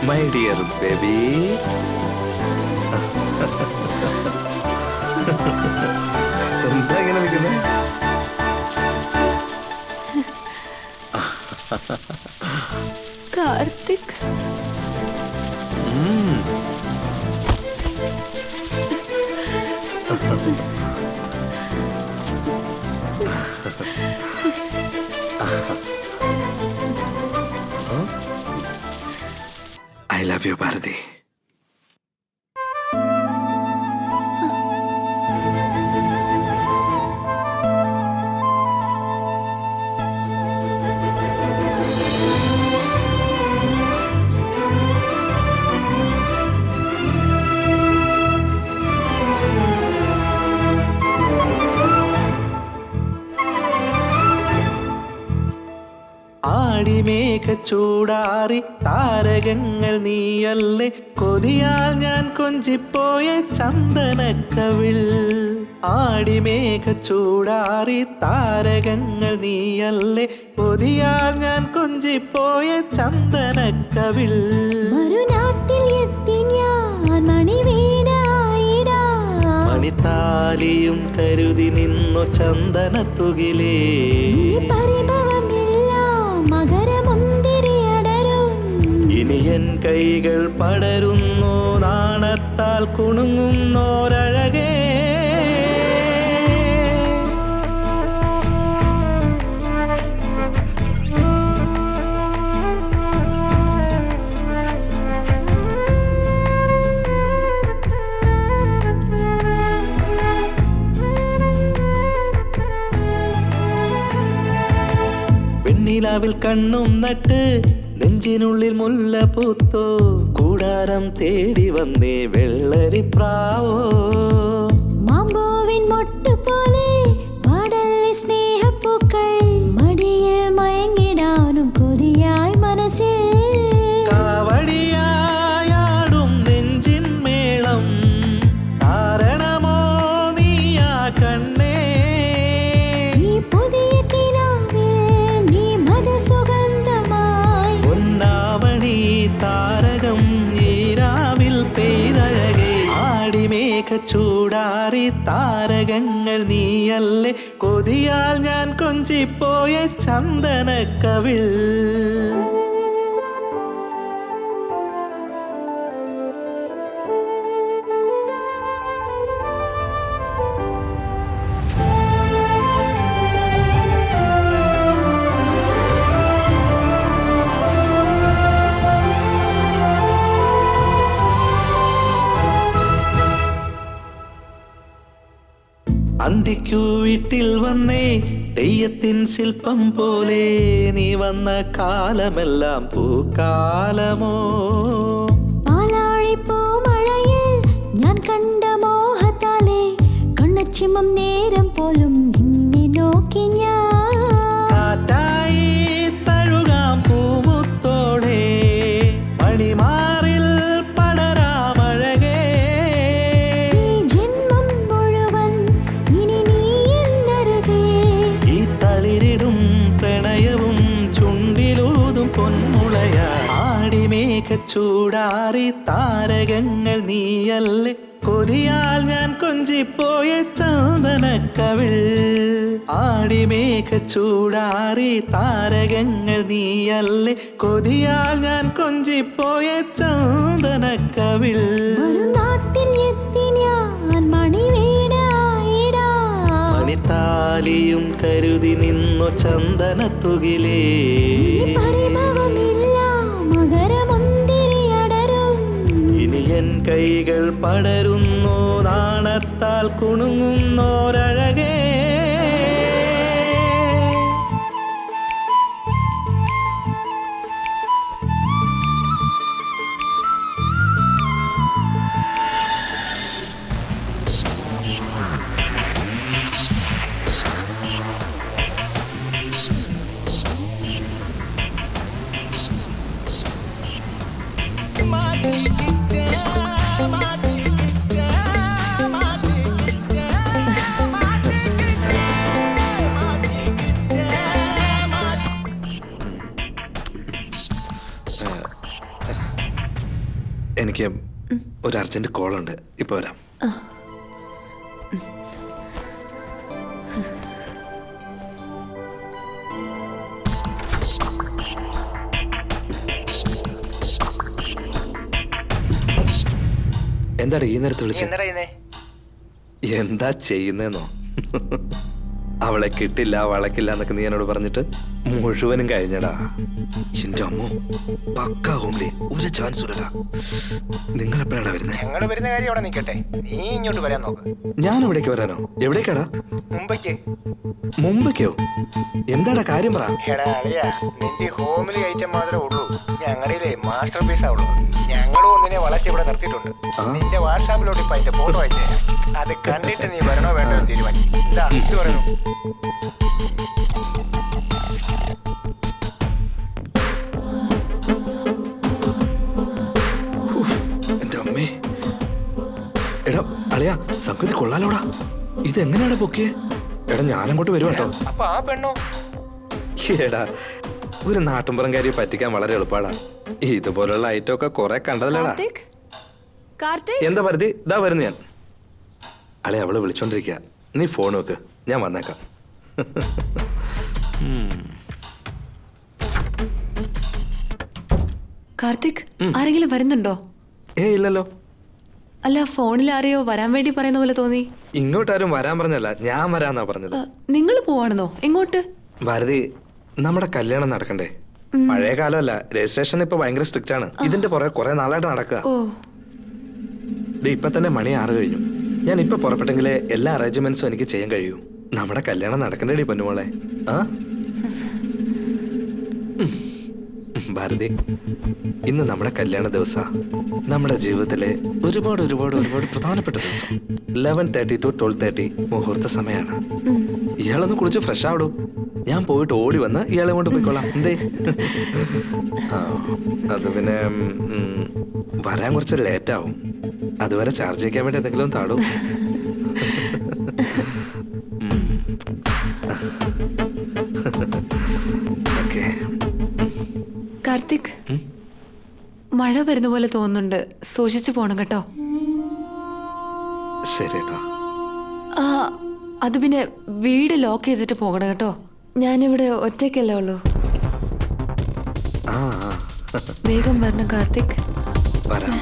My dear baby. എന്താ ഇങ്ങനെ നിൽക്കുന്നത്? Karthik, I love you, Bharati. ആടിമേഘ ചൂടാറി താരകങ്ങൾ നീയല്ലേ, കൊതിയാൽ ഞാൻ കൊഞ്ചിപ്പോയ ചന്ദനക്കവിൾ. ആടിമേഘ ചൂടാറി താരകങ്ങൾ നീയല്ലേ, കൊതിയാൽ ഞാൻ കൊഞ്ചിപ്പോയ ചന്ദനക്കവിൾ. മറുനാട്ടിൽ എത്തി ഞാൻ മണിവീണായിടാ, മണിത്താലിയും കരുതി നിന്നു ചന്ദനത്തുകിലേ. ഇനി എൻ കൈകൾ പടരുന്നു നാണത്താൽ കുണുങ്ങുന്നോരഴകേ. വെണ്ണിലാവിൽ കണ്ണും നട്ട് നെഞ്ചിനുള്ളിൽ മുല്ല പൂത്തോ, കൂടാരം തേടി വന്നേ വെള്ളരിപ്രാവോ. മാമ്പോവിൻ മൊട്ട് പോലെ പാടല്ലേ സ്നേഹപ്പൂക്കൾ, മടിയിൽ മയങ്ങിടാനും കൊതിയായി മനസ്സിൽ. കാവടിയായാടും നെഞ്ചിൻ മേളം കാരണമോ നീയാ കണ്ണേ. ഈ പുതിയ കിനാവിൽ നീ മധുസുഗന്ധമായി, പൊന്നാവണി താരകം ഈരാവിൽ പെയ്തഴകേ. ആടിമേഘ ചൂടാറി താരകങ്ങൾ നീയല്ലേ, കൊതിയാൽ ഞാൻ കൊഞ്ചിപ്പോയ ചന്ദനക്കവിൾ. അന്തിക്കു വീട്ടിൽ വന്നേ തെയ്യത്തിൻ ശില്പം പോലെ, നീ വന്ന കാലമെല്ലാം പൂക്കാലമോ. പാലാഴിപ്പൂ മഴയിൽ ഞാൻ കണ്ട മോഹത്താലെ, കണ്ണച്ചിമ്മം നേരം പോലും നിന്നെ നോക്കി ഞാൻ. കാറ്റായി തഴുകാം പൂമുത്തോടെ, മണിമാറിൽ പടരാമഴകേ. ഈ ജന്മം മുഴുവൻ ഇനി നീ എന്നരുകേ, ഈ തളിരിടും പ്രണയവും ചുണ്ടിലൂതും പൊന്മുളയ. ആടിമേഘ ചൂടാറി താരകങ്ങൾ നീയല്ലേ, കൊതിയാൽ ഞാൻ കൊഞ്ചിപ്പോയ ചന്ദനക്കവിൾ. ആടിമേഘ ചൂടാറി താരകങ്ങൾ നീയല്ലേ, കൊതിയാൽ ഞാൻ കൊഞ്ചിപ്പോയ ചന്ദനക്കവിൾ. മറുനാട്ടിൽ എത്തി ഞാൻ മണിവീണായിടാ, മണിത്താലിയും കരുതി നിന്നു ചന്ദനത്തുകിലേ. പരിഭവമില്ല മകരമുന്തിരി അടരും, ഇനി എൻ കൈകൾ പടരുന്നു നാണത്താൽ കുണുങ്ങുന്നോരഴകേ. എനിക്ക് ഒരു അർജന്റ് കോൾ ഉണ്ട്, ഇപ്പൊ വരാം. എന്താടാ ഈ നേരത്തെ വിളിച്ചത്? എന്താ ചെയ്യുന്നേന്നോ? അവളെ കിട്ടില്ല വളക്കില്ല എന്നൊക്കെ നീ എന്നോട് പറഞ്ഞിട്ട് മുഴുവനും കഴിഞ്ഞടാ. എന്റെ അമ്മോ, പക്കാ ഹോംലി, ഒരു ചാൻസ് ഇല്ലടാ. നിങ്ങൾ എപ്പോഴാണ് വരുന്നത്? ഞങ്ങൾ വരുന്ന കാര്യം അവിടെ നിൽക്കട്ടെ, നീ ഇങ്ങോട്ട് വരാൻ നോക്ക്. ഞാൻ ഇവിടേക്ക് വരാനോ? എവിടേക്കാടാ? മുമ്പേക്ക്. മുമ്പേക്കോ? എന്താടാ കാര്യം പറ. എടാ അളിയാ, നിന്റെ ഹോമിലി ഐറ്റം മാത്രമേ ഉള്ളൂ, ഞങ്ങളുടെ മാസ്റ്റർ പീസാ ഉള്ളൂ. ഞങ്ങളും ഒന്നിനെ വളച്ച് ഇവിടെ നിർത്തിയിട്ടുണ്ട്. നിന്റെ വാട്സാപ്പിലോട്ട് ഇപ്പൊ അതിന്റെ ഫോട്ടോ അയച്ചു തരാം. അത് കണ്ടിട്ട് നീ വരണോ വേണ്ടോ തീരുമാനിക്കും. എന്താ ഇത് പറയുന്നു? എന്റെ അമ്മേ, എടാ അളിയാ, സംഗതി കൊള്ളാലോടാ. ഇതെങ്ങനെയാടാ പൊക്കിയേ? എടാ ഞാനങ്ങോട്ട് വരുവാ കേട്ടോ. അപ്പൊ ആ പെണ്ണോ? എടാ, ഒരു നാട്ടുമ്പുറംകാരിയെ പറ്റിക്കാൻ വളരെ എളുപ്പാടാ. ഇതുപോലുള്ള ഐറ്റം ഒക്കെ കുറെ കണ്ടതല്ലേടാ. കാർത്തിക്, എന്താ പരിധി? ഇതാ വരുന്നു ഞാൻ. അളെ അവള് വിളിച്ചോണ്ടിരിക്കുക, നീ ഫോൺ വെക്ക്, ഞാൻ വന്നേക്കാം. കാർത്തിക്, ആരെങ്കിലും വരുന്നുണ്ടോ? ഇല്ലല്ലോ. അല്ല, ഫോണിൽ ആരെയോ വരാൻ വേണ്ടി പറയുന്ന പോലെ തോന്നി. ഇങ്ങോട്ടാരും വരാൻ പറഞ്ഞല്ല, ഞാൻ വരാന്നാ പറഞ്ഞത്. നിങ്ങൾ പോവാണെന്നോ? എങ്ങോട്ട്? ഭാരതി, നമ്മുടെ കല്യാണം നടക്കണ്ടേ? പഴയ കാലമല്ല, രജിസ്ട്രേഷൻ ഇപ്പൊ ഭയങ്കര സ്ട്രിക്റ്റ് ആണ്. ഇതിന്റെ പുറകെ കുറെ നാളായിട്ട് നടക്കുക. ഓ, ഇപ്പൊ തന്നെ മണി 6 കഴിഞ്ഞു. ഞാൻ ഇപ്പൊ പുറപ്പെട്ടെങ്കിലേ എല്ലാ അറേഞ്ച്മെന്റ്സും എനിക്ക് ചെയ്യാൻ കഴിയൂ. നമ്മുടെ കല്യാണം നടക്കണ്ടേടി പൊന്നുമോളെ. ആ ഭാരതി, ഇന്ന് നമ്മുടെ കല്യാണ ദിവസാ. നമ്മുടെ ജീവിതത്തിലെ ഒരുപാട് ഒരുപാട് ഒരുപാട് പ്രധാനപ്പെട്ട ദിവസം. 11:30 to 12:30 മുഹൂർത്ത സമയമാണ്. ഇയാളൊന്ന് കുളിച്ച് ഫ്രഷ് ആവിടൂ. ഞാൻ പോയിട്ട് ഓടി വന്ന് ഇയാളെ കൊണ്ട് പോയിക്കോളാം. എന്തേ? അത് പിന്നെ വരാൻ കുറച്ച് ലേറ്റ് ആവും. അതുവരെ ചാർജ് ചെയ്യാൻ വേണ്ടി എന്തെങ്കിലും താടൂ. ഓക്കെ. കാർത്തിക്, മഴ വരുന്ന പോലെ തോന്നുന്നുണ്ട്, സൂക്ഷിച്ചു പോണം കേട്ടോ. ശരി കേട്ടോ. ആ, അത് പിന്നെ വീട് ലോക്ക് ചെയ്തിട്ട് പോകണം കേട്ടോ. ഞാനിവിടെ ഒറ്റയ്ക്കല്ലേ ഉള്ളൂ. ആ വേഗം വരണം കാർത്തിക്. വരാം.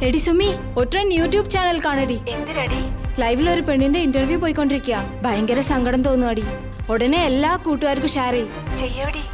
എടി സുമി, ഒറ്റൻ യൂട്യൂബ് ചാനൽ കാണടി. എന്തിനടി? ലൈവിൽ ഒരു പെണ്ണിന്റെ ഇന്റർവ്യൂ പോയിക്കൊണ്ടിരിക്കുക. ഭയങ്കര സങ്കടം തോന്നുവാടി. ഉടനെ എല്ലാ കൂട്ടുകാർക്കും ഷെയർ ചെയ്യടി.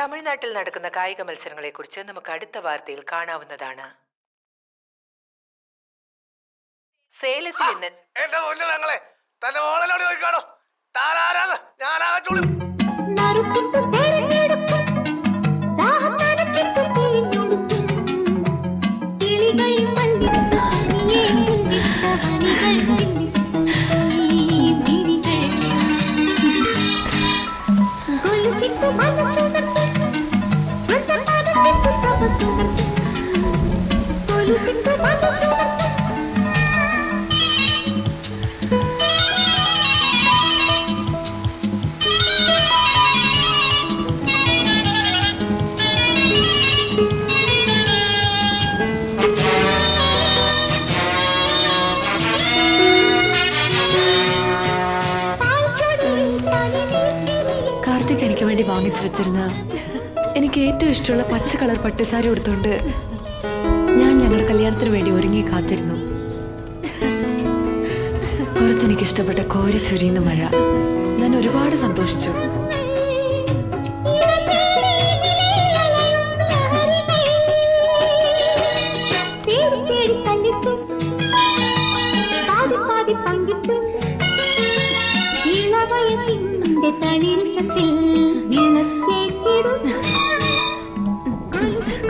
തമിഴ്നാട്ടിൽ നടക്കുന്ന കായിക മത്സരങ്ങളെക്കുറിച്ച് നമുക്ക് അടുത്ത വാർത്തയിൽ കാണാവുന്നതാണ്. സേലത്തിൽ ഇന്ന് എന്റെ മുന്നിൽ ഞങ്ങളെ തന്റെ മോളലോട് ചോദിക്കാണോ താരാരാണ് ഞാനാകച്ചോളും. കാർത്തിക് എനിക്ക് വേണ്ടി വാങ്ങിച്ചു വെച്ചിരുന്ന എനിക്ക് ഏറ്റവും ഇഷ്ടമുള്ള പച്ച കളർ പട്ടുസാരി ഉടുത്തോണ്ട് ഞാൻ ഞങ്ങളുടെ കല്യാണത്തിന് വേണ്ടി ഒരുങ്ങി കാത്തിരുന്നു. പുറത്തെനിക്ക് ഇഷ്ടപ്പെട്ട കോരി ചൊരിയുന്ന മഴ. ഞാൻ ഒരുപാട് സന്തോഷിച്ചു.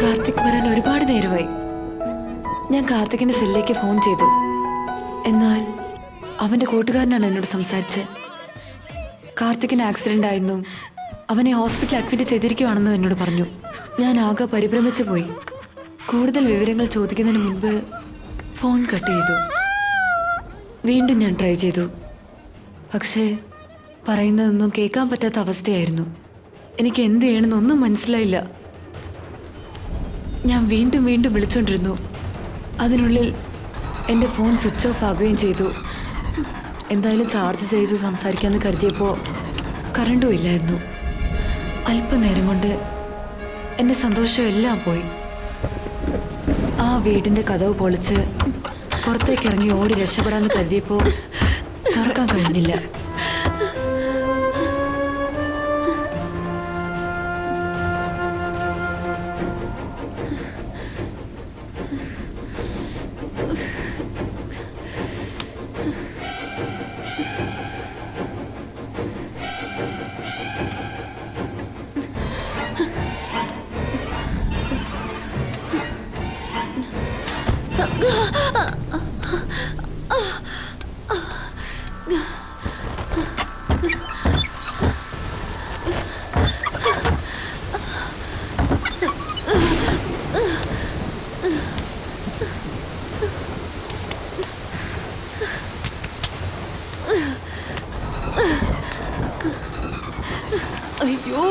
കാർത്തിക് വരാൻ ഒരുപാട് നേരമായി. ഞാൻ കാർത്തികിന്റെ സെല്ലിലേക്ക് ഫോൺ ചെയ്തു. എന്നാൽ അവന്റെ കൂട്ടുകാരനാണ് എന്നോട് സംസാരിച്ചത്. കാർത്തികിന് ആക്സിഡന്റ് ആയെന്നും അവനെ ഹോസ്പിറ്റലിൽ അഡ്മിറ്റ് ചെയ്തിരിക്കുവാണെന്നും എന്നോട് പറഞ്ഞു. ഞാൻ ആകെ പരിഭ്രമിച്ചു പോയി. കൂടുതൽ വിവരങ്ങൾ ചോദിക്കുന്നതിന് മുൻപ് ഫോൺ കട്ട് ചെയ്തു. വീണ്ടും ഞാൻ ട്രൈ ചെയ്തു. പക്ഷേ പറയുന്നതൊന്നും കേൾക്കാൻ പറ്റാത്ത അവസ്ഥയായിരുന്നു. എനിക്ക് എന്ത് ചെയ്യണമെന്നൊന്നും മനസ്സിലായില്ല. ഞാൻ വീണ്ടും വീണ്ടും വിളിച്ചുകൊണ്ടിരുന്നു. അതിനുള്ളിൽ എൻ്റെ ഫോൺ സ്വിച്ച് ഓഫ് ആകുകയും ചെയ്തു. എന്തായാലും ചാർജ് ചെയ്ത് സംസാരിക്കാമെന്ന് കരുതിയപ്പോൾ കറണ്ടും ഇല്ലായിരുന്നു. അല്പനേരം കൊണ്ട് എൻ്റെ സന്തോഷം എല്ലാം പോയി. ആ വീടിൻ്റെ കതവ് പൊളിച്ച് പുറത്തേക്ക് ഇറങ്ങി ഓടി രക്ഷപ്പെടാമെന്ന് കരുതിയപ്പോൾ തുറക്കാൻ കഴിഞ്ഞില്ല. അയ്യോ,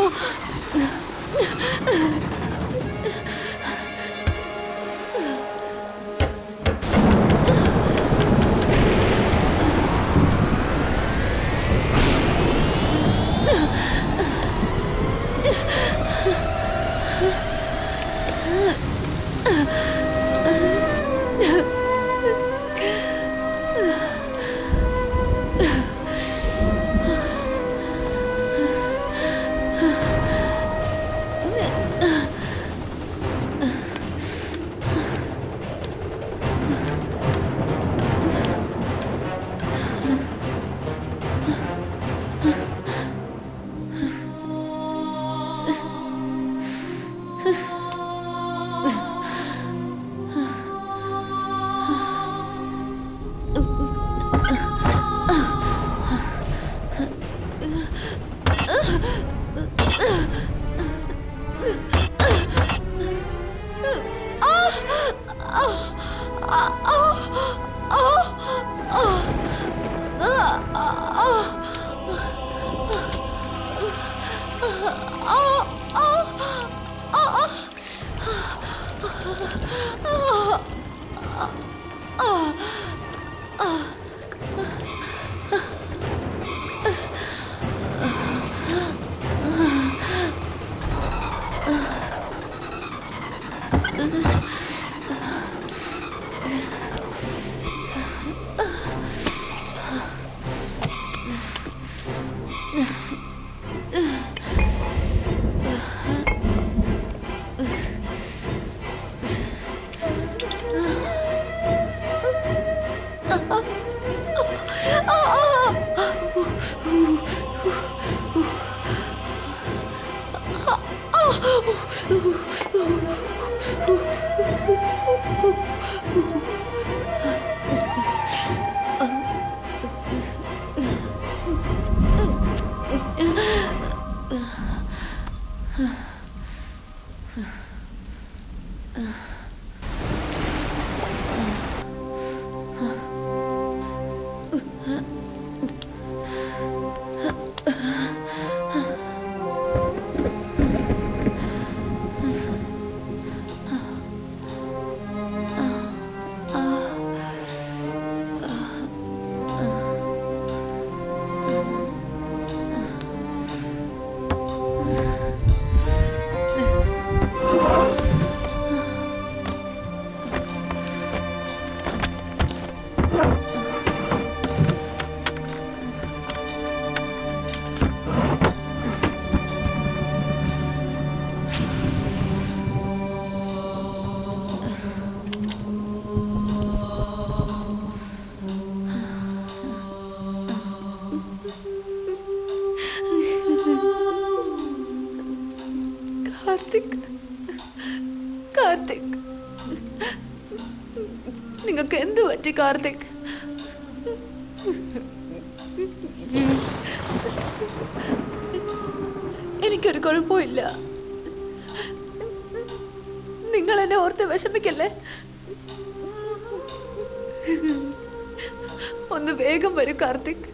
കാർത്തിക്, നിങ്ങൾക്ക് എന്ത് പറ്റി കാർത്തിക്? എനിക്കൊരു കുഴപ്പമില്ല. നിങ്ങൾ എന്നെ ഓർത്ത് വിഷമിക്കല്ലേ. ഒന്ന് വേഗം വരൂ കാർത്തിക്.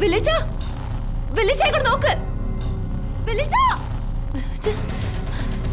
വിളിച്ച ഇങ്ങോട്ട് നോക്ക്. വിളിച്ച ഇങ്ങോട്ട് നോക്ക്.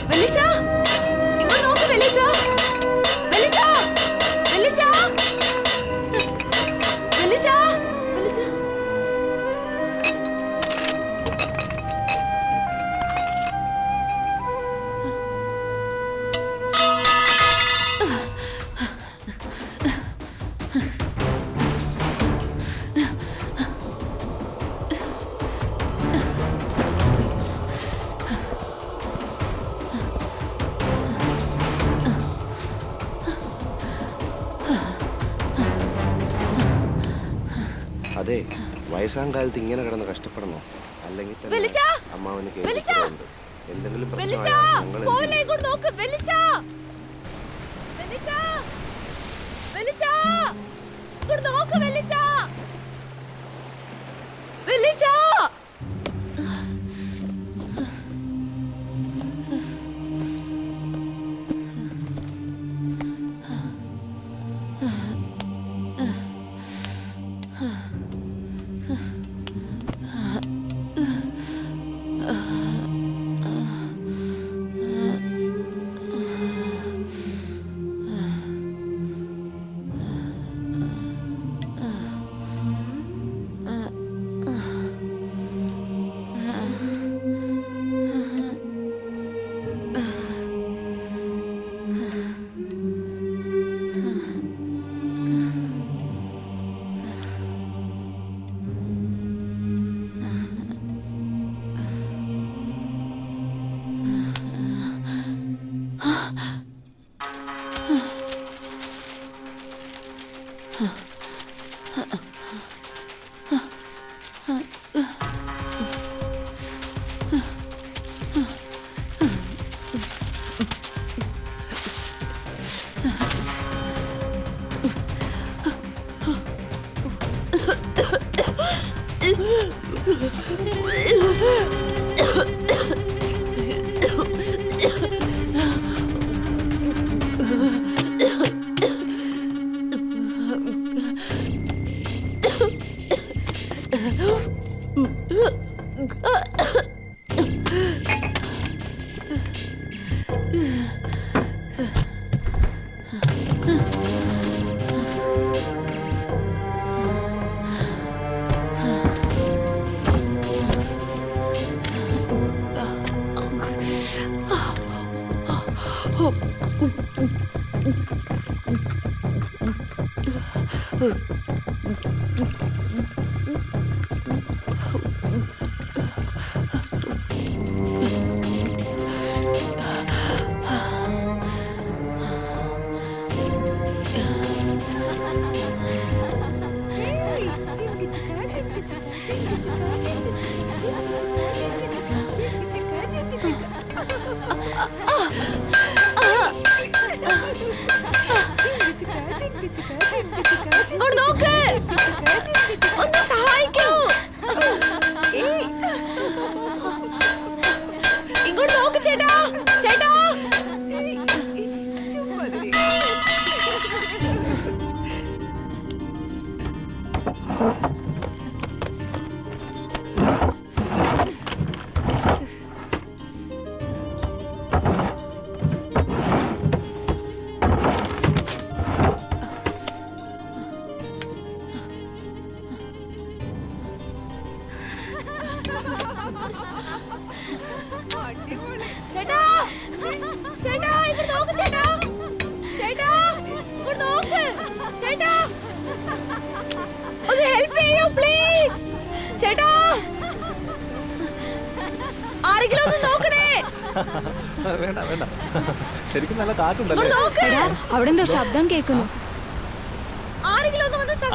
വിളിച്ച അതെ, വയസ്സാം കാലത്ത് ഇങ്ങനെ കിടന്ന് കഷ്ടപ്പെടണോ? അല്ലെങ്കിൽ തന്നെ അമ്മാവന് കേൾക്കുന്നുണ്ട്. എന്തെങ്കിലും വേണ്ട വേണ്ട, ശരിക്കും നല്ല കാറ്റുണ്ടല്ലേ? അവിടെ എന്തോ ശബ്ദം കേൾക്കുന്നു.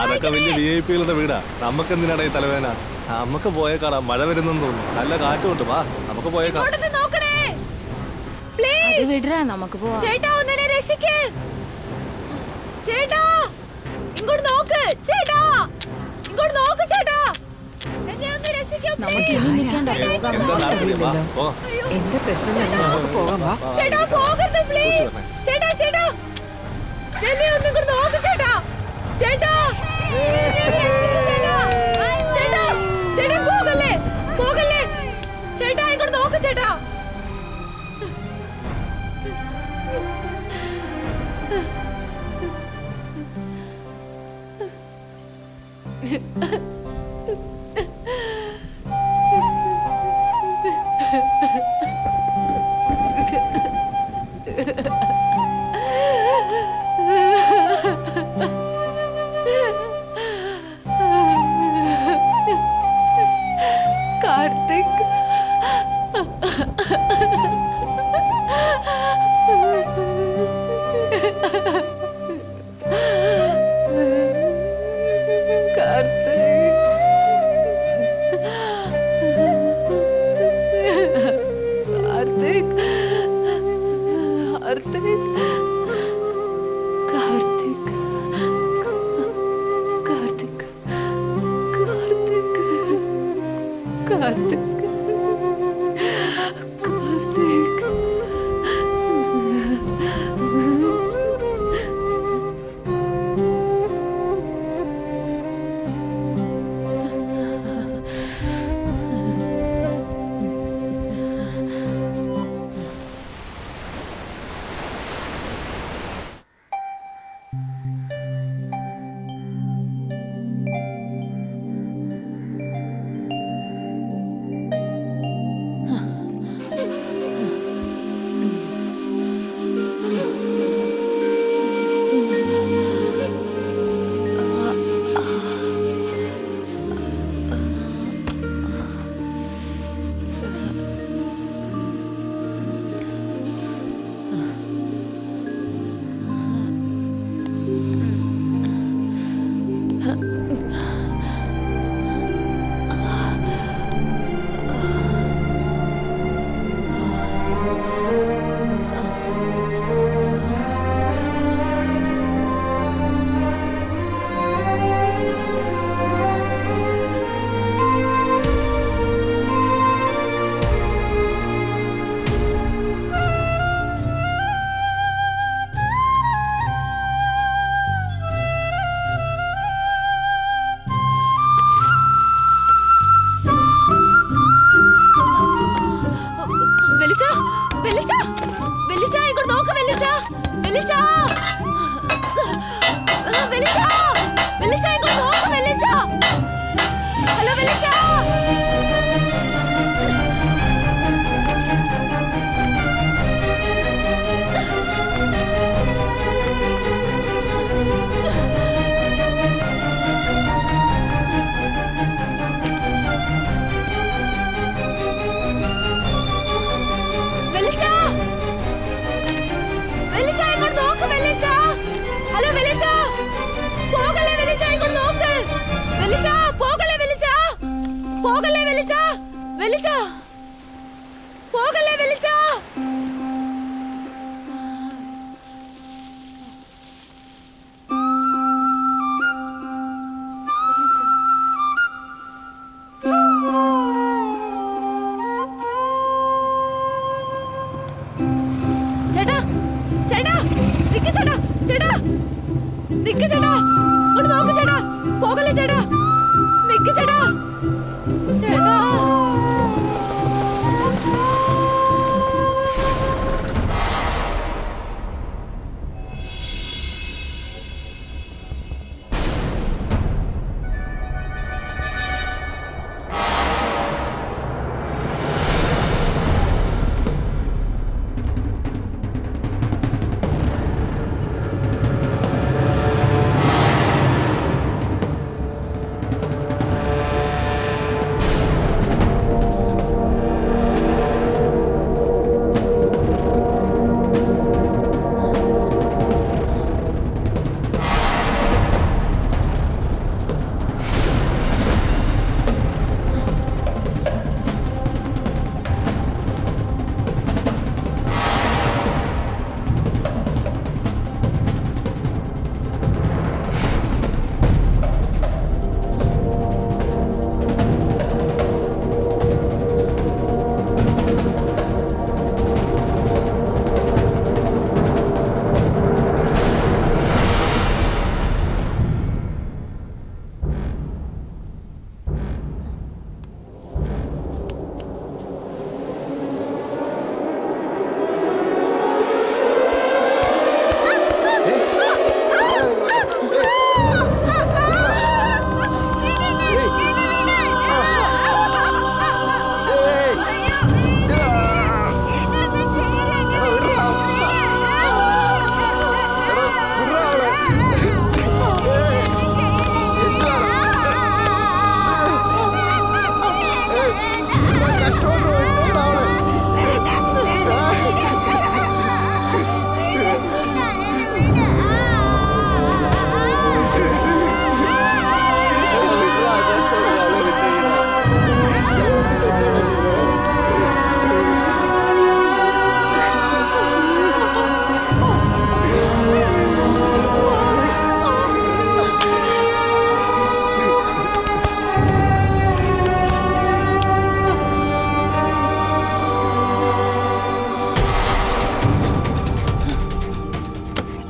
അതൊക്കെ വലിയ VIP-കളുടെ വീടാ. നമുക്ക് എന്തിനാണ് ഈ തലവേന? നമുക്ക് പോയേക്കാടാ, മഴ വരുന്നെന്ന് തോന്നുന്നു. നല്ല കാറ്റുണ്ട്, വാ നമുക്ക് പോയേക്കാം. അത് വിടറാ, നമുക്ക് പോവാം. നമുക്ക് ഇനി നിൽക്കണ്ട, പോകാം. എന്താ നാട്ടിൽ വാ, പോ. എന്താ പ്രശ്നം തന്നെ നമുക്ക് പോകാം വാ. കാർത്തിക്, വെളിച്ച വെളിച്ച വെളിച്ച വെളിച്ച ഇങ്ങോട്ട് നോക്ക് വെളിച്ച. ഹലോ വെളിച്ച. വെളിച്ച വെളിച്ച ഇങ്ങോട്ട് നോക്ക് വെളിച്ച. ഹലോ വെളിച്ച. പോകല്ലേ വെളിച്ച ഇങ്ങോട്ട് നോക്ക് വെളിച്ച. പോകല്ലേ വെളിച്ച. പോകല്ലേ വെളിച്ച. വെളിച്ച പോകല്ലേ വെളിച്ച. ചേട്ടാ ചേട്ടാ നിക്ക് ചേട്ടാ ചേട്ടാ നിക്ക് ചേട്ടാ ഇങ്ങോട്ട് നോക്ക് ചേട്ടാ. പോകല്ലേ ചേട്ടാ. നിക്ക് ചേട്ടാ ചേട്ടാ.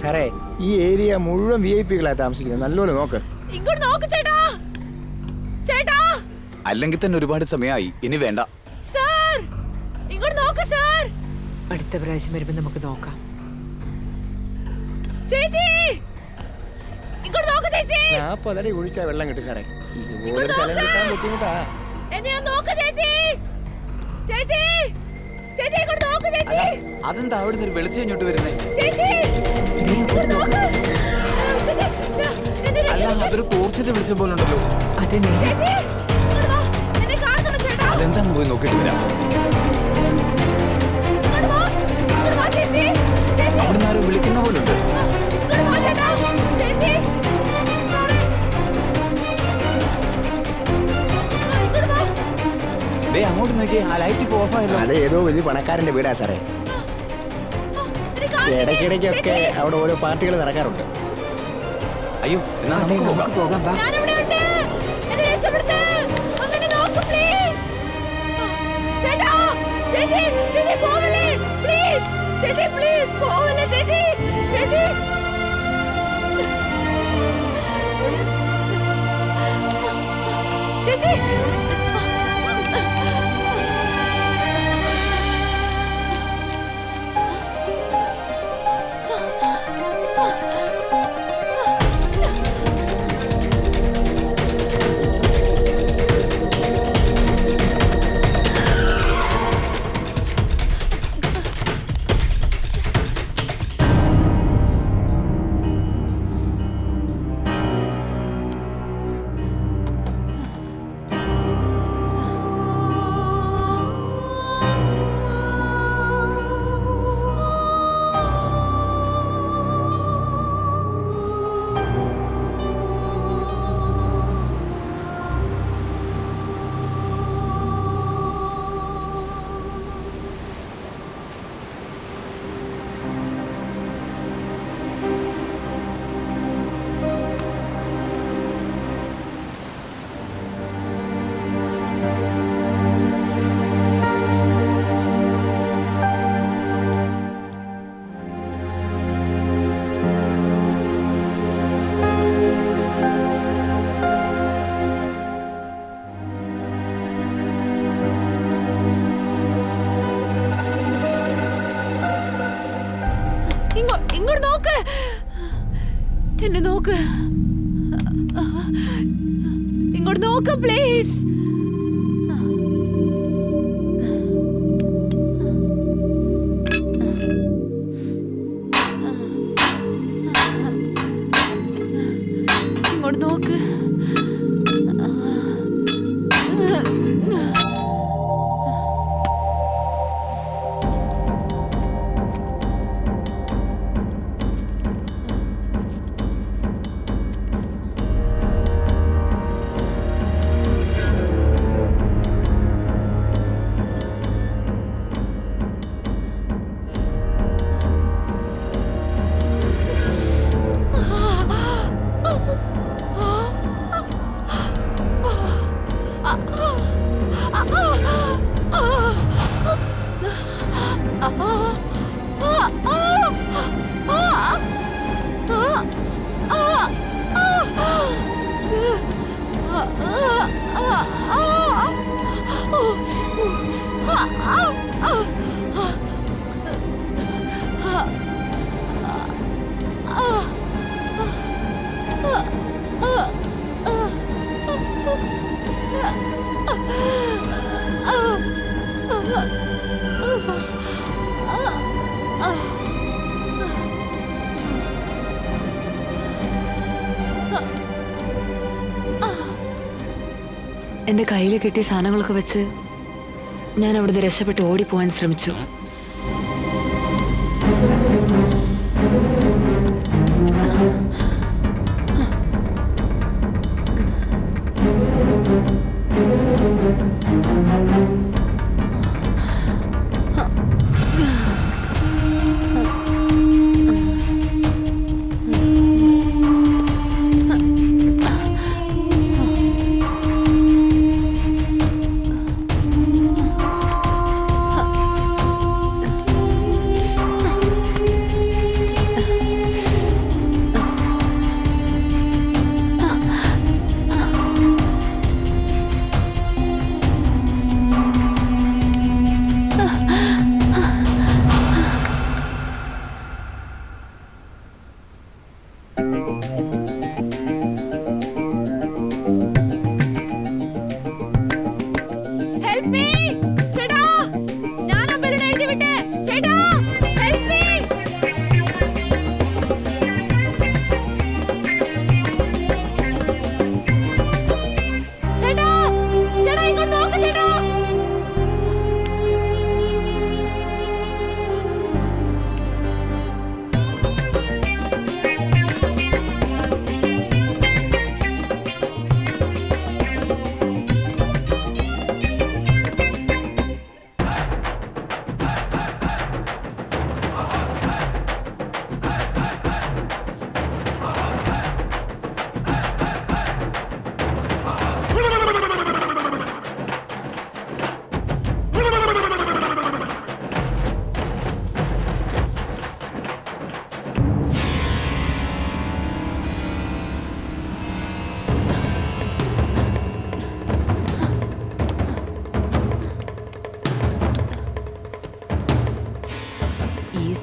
സാറേ ഈ ഏരിയ മുഴുവൻ VIP-കളാണ് താമസിക്കുന്നത്. നല്ലോണം നോക്ക്. ഇങ്ങോട്ട് നോക്ക് ചേട്ടാ ചേട്ടാ. അല്ലെങ്കിൽ തന്നെ ഒരുപാട് സമയമായി. ഇനി വേണ്ട. സാർ ഇങ്ങോട്ട് നോക്ക് സാർ. അടുത്ത പ്രാവശ്യം വരുമ്പോ നമുക്ക് നോക്കാം. ചേച്ചി ഇങ്ങോട്ട് നോക്ക് ചേച്ചി. 40 അടി കുഴിച്ചാൽ വെള്ളം കിട്ടും സാറേ. ഇതുപോലെ സ്ഥലം കിട്ടാൻ ബുദ്ധിമുട്ടാ. എന്നെ നോക്ക് ചേച്ചി. ചേച്ചി ചേച്ചി ഇങ്ങോട്ട് നോക്ക് ചേച്ചി. അതെന്താ അവിടെ നിന്ന് ഒരു വെളിച്ചം ഇങ്ങോട്ട് വരുന്നേ? ചേച്ചി ഇങ്ങോട്ട് നോക്ക്. ചേച്ചി, എന്നെ അല്ല, രക്ഷിക്ക്. അതൊരു ടോർച്ചിന്റെ വെളിച്ചം പോലെ ഉണ്ടല്ലോ. അതെ നേരെ. ചേച്ചി ഇങ്ങോട്ട് വാ. എന്നെ കാണുന്നുണ്ടോ ചേട്ടാ? അതെന്താന്ന് പോയി നോക്കിട്ട് വരാം. ഇങ്ങോട്ട് വാ. ഇങ്ങോട്ട് വാ ചേച്ചി. ചേച്ചി അവിടുന്ന് ആരോ വിളിക്കുന്ന പോലെ ഉണ്ട്. ഇങ്ങോട്ട് വാ ചേട്ടാ. ചേച്ചി sorry. ഇങ്ങോട്ട് വാ. ദേ അങ്ങോട്ട് നോക്കിയേ, ആ ലൈറ്റ് ഇപ്പൊ ഓഫ് ആയല്ലോ. അത് ഏതോ വലിയ പണക്കാരന്റെ വീടാ സാറേ. എന്നെ കാണുന്നില്ലേ? ഇടയ്ക്കിടയ്ക്കൊക്കെ ചേച്ചി, അവിടെ ഓരോ പാർട്ടികൾ നടക്കാറുണ്ട്. അയ്യോ, എന്നാ അതെ നമുക്ക് നമുക്ക് പോകാം. പോകാം വാ. ഞാനിവിടെ ഉണ്ട്. എന്നെ രക്ഷപ്പെടുത്ത്. ഒന്നെന്നെ നോക്ക് please. ചേട്ടാ ചേച്ചി ചേച്ചി പോവല്ലേ പ്ലീസ്. ചേച്ചി പ്ലീസ് പോവല്ലേ ചേച്ചി. ചേച്ചി ചേച്ചി ഇങ്ങോട്ട് നോക്ക്, എന്നെ നോക്ക്, ഇങ്ങോട്ട് നോക്ക് പ്ലീസ്. ഇങ്ങോട്ട് നോക്ക്. എന്റെ കയ്യിൽ കിട്ടിയ സാധനങ്ങളൊക്കെ വെച്ച് ഞാൻ അവിടുന്ന് രക്ഷപ്പെട്ട് ഓടിപ്പോവാൻ ശ്രമിച്ചു.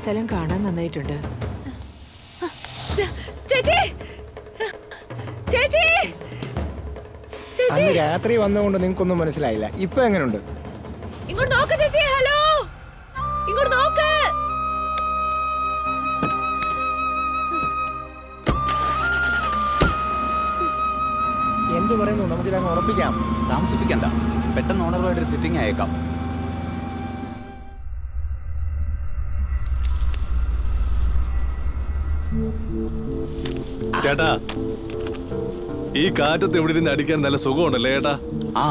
സ്ഥലം കാണാൻ നന്നായിട്ടുണ്ട്. അന്ന് രാത്രി വന്നുകൊണ്ട് നിങ്ങൾക്കൊന്നും മനസ്സിലായില്ല. ഇപ്പൊ എങ്ങനെയുണ്ട്? ഇങ്ങോട്ട് നോക്ക് ചേച്ചി. ഹലോ, ഇങ്ങോട്ട് നോക്ക്. എന്ത് പറയുന്നു? നമുക്കിതങ്ങ് ഉറപ്പിക്കാം. താമസിപ്പിക്കണ്ട, പെട്ടെന്ന് ഓണറുമായിട്ട് സിറ്റിംഗ് അയക്കാം. ചേട്ടാ, ഈ കാറ്റത്ത് എവിടെ ഇരുന്ന് അടിക്കാൻ നല്ല സുഖമുണ്ടല്ലേ ചേട്ടാ?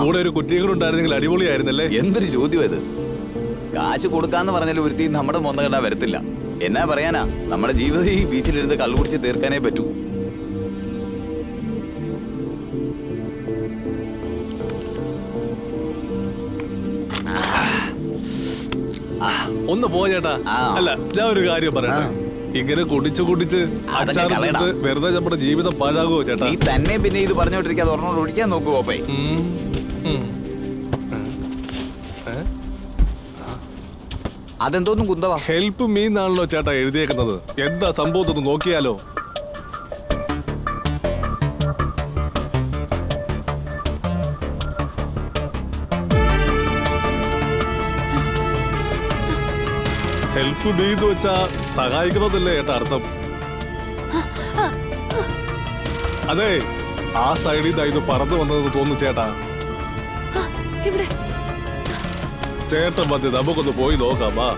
കൂടെ ഒരു കുറ്റിയും ഉണ്ടായിരുന്നെങ്കിൽ അടിപൊളിയായിരുന്നല്ലേ? എന്തൊരു ചോദ്യം ഇത്! കാശ് കൊടുക്കാന്ന് പറഞ്ഞാൽ ഒരുത്തി നമ്മുടെ മൊന്നകട വരത്തില്ല. എന്നാ പറയാനാ, നമ്മുടെ ജീവിതം ഈ ബീച്ചിലിരുന്ന് കള്ളുകുടിച്ച് തീർക്കാനേ പറ്റൂ. ഒന്ന് പോ ചേട്ടാ. അല്ല, ഞാൻ ഒരു കാര്യം പറയട്ടെ. ഇങ്ങനെ കുടിച്ച് കുടിച്ച് വെറുതെ നമ്മുടെ ജീവിതം പാഴാകുമോ ചേട്ടാ? നീ തന്നെ പിന്നെ ഇത് പറഞ്ഞോണ്ടിരിക്കാതെ ഒരെണ്ണോട് ഒഴിക്കാൻ നോക്കുവോ? പേ അതെന്തോന്നും കുന്തവാ? ഹെൽപ്പ് മീ എന്നാണല്ലോ ചേട്ടാ എഴുതിയേക്കുന്നത്. എന്താ സംഭവം ഒന്ന് നോക്കിയാലോ? ഹെൽപ്പ് മീ എന്ന് വെച്ചാ സഹായിക്കണമെന്നല്ലേ ചേട്ടാ അർത്ഥം? അതെ, ആ സൈഡിൽ നിന്ന് ഇത് പറന്നു വന്നതെന്ന് തോന്നുന്നു ചേട്ടാ. ഇവിടെ ചേട്ടൻ മതി, നമുക്കൊന്ന് പോയി നോക്കാം. വാ.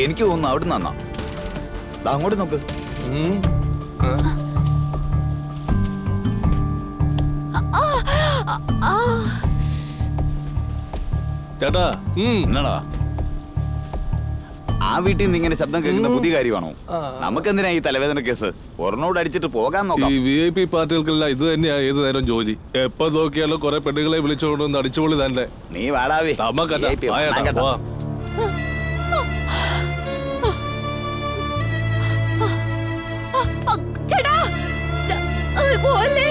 എനിക്ക് തോന്നുന്നു അവിടെ നന്നാ. അങ്ങോട്ട് നോക്ക്. ചേട്ടാ എന്നാടാ ആ വീട്ടിൽ നിന്ന് ഇങ്ങനെ ശബ്ദം കേൾക്കുന്ന പുതിയ കാര്യമാണോ? നമുക്കെന്തിനാ ഈ തലവേദന കേസ്? ഒരെണ്ണോട് അടിച്ചിട്ട് പോകാൻ നോക്കാം. ഈ VIP പാർട്ടികൾക്കെല്ലാം ഇത് തന്നെയാ ഏത് നേരം ജോലി. എപ്പോ നോക്കിയാലും കുറെ പെണ്ണുങ്ങളെ വിളിച്ചുകൊണ്ടൊന്ന് അടിച്ചുപൊളി തന്നെ. നീ വാടാവേ. ചേട്ടാ പോലെ